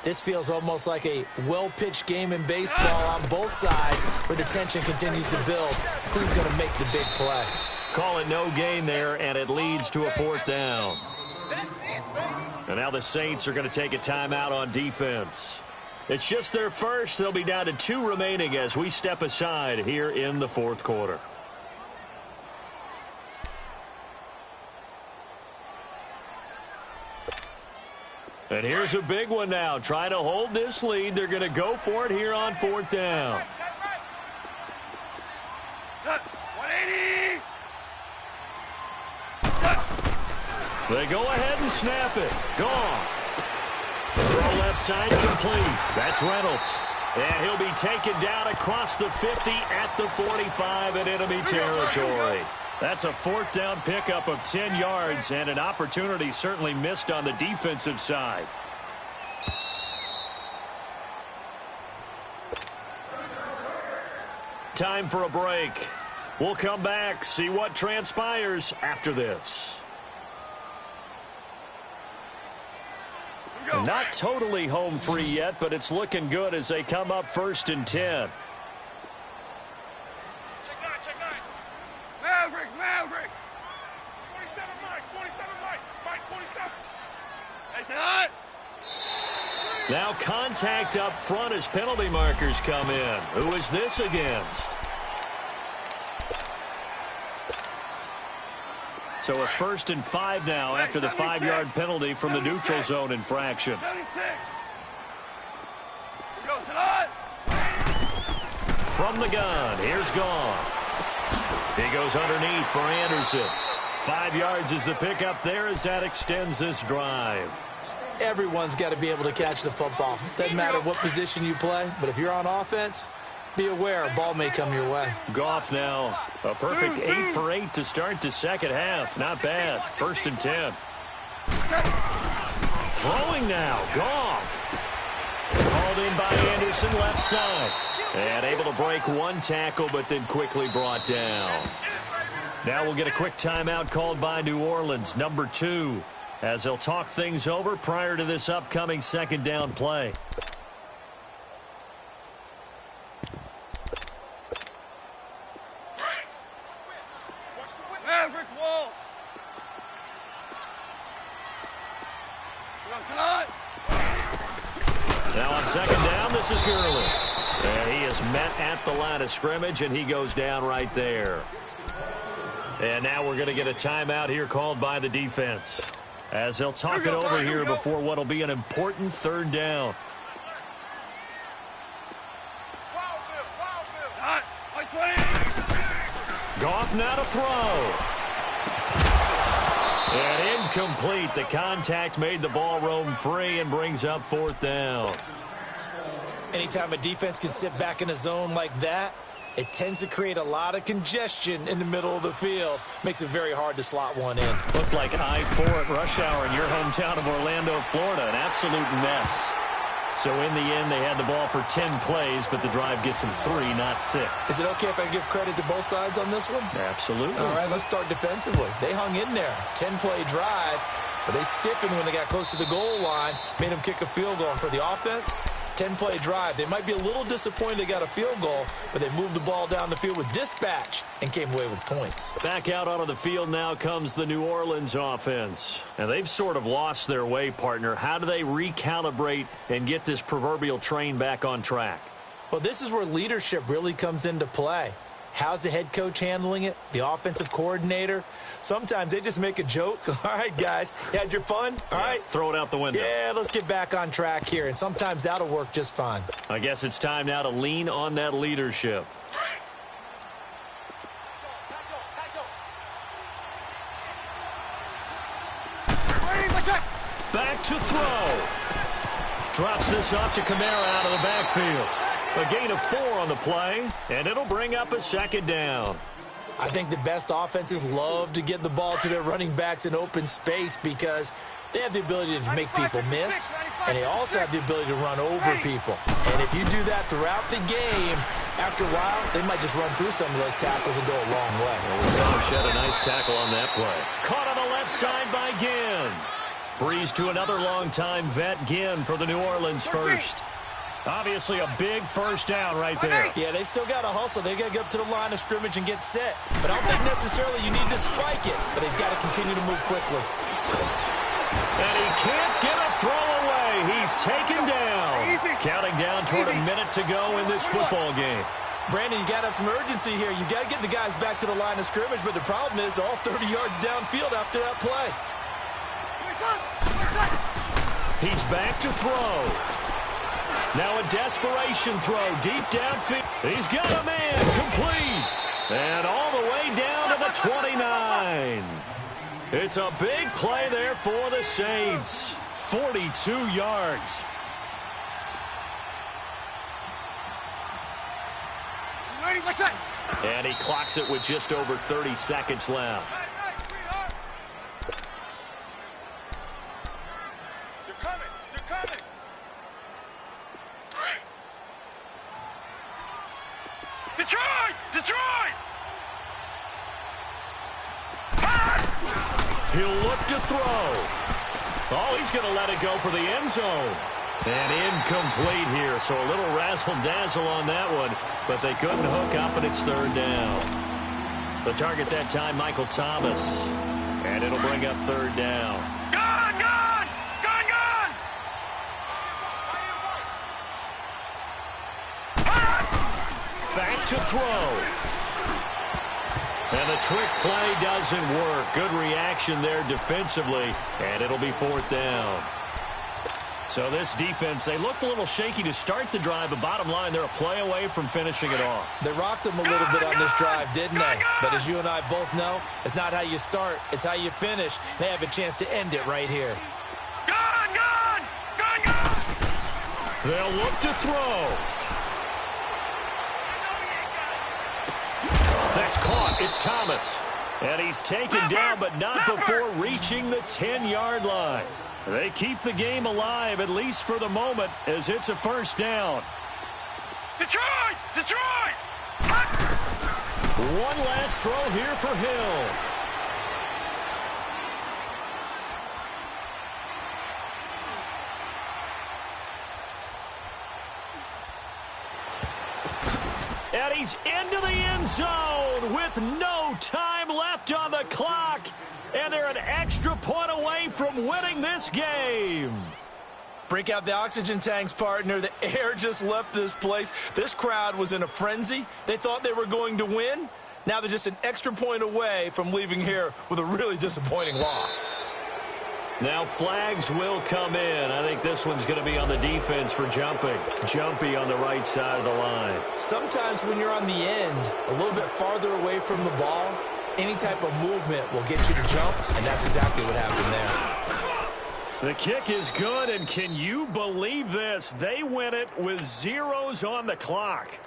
this feels almost like a well-pitched game in baseball on both sides, where the tension continues to build. Who's going to make the big play? Call it no gain there, and it leads to a 4th down. And now the Saints are going to take a timeout on defense. It's just their first. They'll be down to 2 remaining as we step aside here in the 4th quarter. And here's a big one now. Trying to hold this lead. They're going to go for it here on 4th down. 180. They go ahead and snap it. Gone. Throw left side complete. That's Reynolds. And he'll be taken down across the 50 at the 45 in enemy territory. That's a 4th down pickup of 10 yards and an opportunity certainly missed on the defensive side. Time for a break. We'll come back, see what transpires after this. Not totally home free yet, but it's looking good as they come up 1st and 10. Check 9. Maverick. 47 Mike, 47. Hey, say hi. Now contact up front as penalty markers come in. Who is this against? So a 1st and 5 now after the 5-yard penalty from the neutral zone infraction. 76. Let's go, sit on. from the gun. Here's Goff. He goes underneath for Anderson. 5 yards is the pickup there as that extends this drive. Everyone's got to be able to catch the football. Doesn't matter what position you play, but if you're on offense, be aware a ball may come your way. Goff now, a perfect 8 for 8 to start the second half. Not bad. 1st and 10. Throwing now, Goff. Called in by Anderson, left side. And able to break one tackle, but then quickly brought down. Now we'll get a quick timeout called by New Orleans, number 2, as they'll talk things over prior to this upcoming second down play. Maverick wall. Now on second down, this is Gurley. And he is met at the line of scrimmage, and he goes down right there. And now we're going to get a timeout here called by the defense, as they'll talk it over here before what will be an important third down. Goff now to throw. And incomplete. The contact made the ball roam free and brings up 4th down. Anytime a defense can sit back in a zone like that, it tends to create a lot of congestion in the middle of the field. Makes it very hard to slot one in. Looked like I-4 at rush hour in your hometown of Orlando, Florida. An absolute mess. So in the end, they had the ball for 10 plays, but the drive gets them 3, not 6. Is it okay if I give credit to both sides on this one? Absolutely. All right, let's start defensively. They hung in there. 10-play drive, but they stiffened when they got close to the goal line, made them kick a field goal. For the offense, 10-play drive. They might be a little disappointed they got a field goal, but they moved the ball down the field with dispatch and came away with points. Back out onto the field now comes the New Orleans offense. And they've sort of lost their way, partner. How do they recalibrate and get this proverbial train back on track? Well, this is where leadership really comes into play. How's the head coach handling it? The offensive coordinator? Sometimes they just make a joke. All right, guys, you had your fun? All right. Throw it out the window. Yeah, let's get back on track here. And sometimes that'll work just fine. I guess it's time now to lean on that leadership. Back to throw. Drops this off to Kamara out of the backfield. A gain of 4 on the play, and it'll bring up a second down. I think the best offenses love to get the ball to their running backs in open space because they have the ability to make people miss, and they also have the ability to run over people. And if you do that throughout the game, after a while, they might just run through some of those tackles and go a long way. Well, we saw him shed a nice tackle on that play. Caught on the left side by Ginn. Breeze to another long-time vet, Ginn, for the New Orleans first. Obviously a big first down right there. Yeah, they still got to hustle. They got to get up to the line of scrimmage and get set. But I don't think necessarily you need to spike it, but they've got to continue to move quickly. And he can't get a throw away. He's taken down. Counting down toward a minute to go in this football game. Brandon, you got to have some urgency here. You got to get the guys back to the line of scrimmage, but the problem is all 30 yards downfield after that play. He's back to throw. Now a desperation throw deep downfield. He's got a man complete. And all the way down to the 29. It's a big play there for the Saints. 42 yards. And he clocks it with just over 30 seconds left. Detroit! He'll look to throw. Oh, he's going to let it go for the end zone. And incomplete here, so a little razzle-dazzle on that one, but they couldn't hook up, and it's third down. The target that time, Michael Thomas. And it'll bring up third down. Gone! Back to throw. And the trick play doesn't work. Good reaction there defensively, and it'll be fourth down. So this defense, they looked a little shaky to start the drive, but bottom line, they're a play away from finishing it off. They rocked them a little bit on this drive, didn't they? But as you and I both know, it's not how you start, it's how you finish. They have a chance to end it right here. They'll look to throw. That's caught. It's Thomas. And he's taken down, but not before reaching the 10-yard line. They keep the game alive, at least for the moment, as it's a first down. Detroit! Detroit! One last throw here for Hill. And he's into the end zone with no time left on the clock. And they're an extra point away from winning this game. Break out the oxygen tanks, partner. The air just left this place. This crowd was in a frenzy. They thought they were going to win. Now they're just an extra point away from leaving here with a really disappointing loss. Now flags will come in. I think this one's going to be on the defense for jumping. Jumpy on the right side of the line. Sometimes when you're on the end, a little bit farther away from the ball, any type of movement will get you to jump, and that's exactly what happened there. The kick is good, and can you believe this? They win it with zeros on the clock.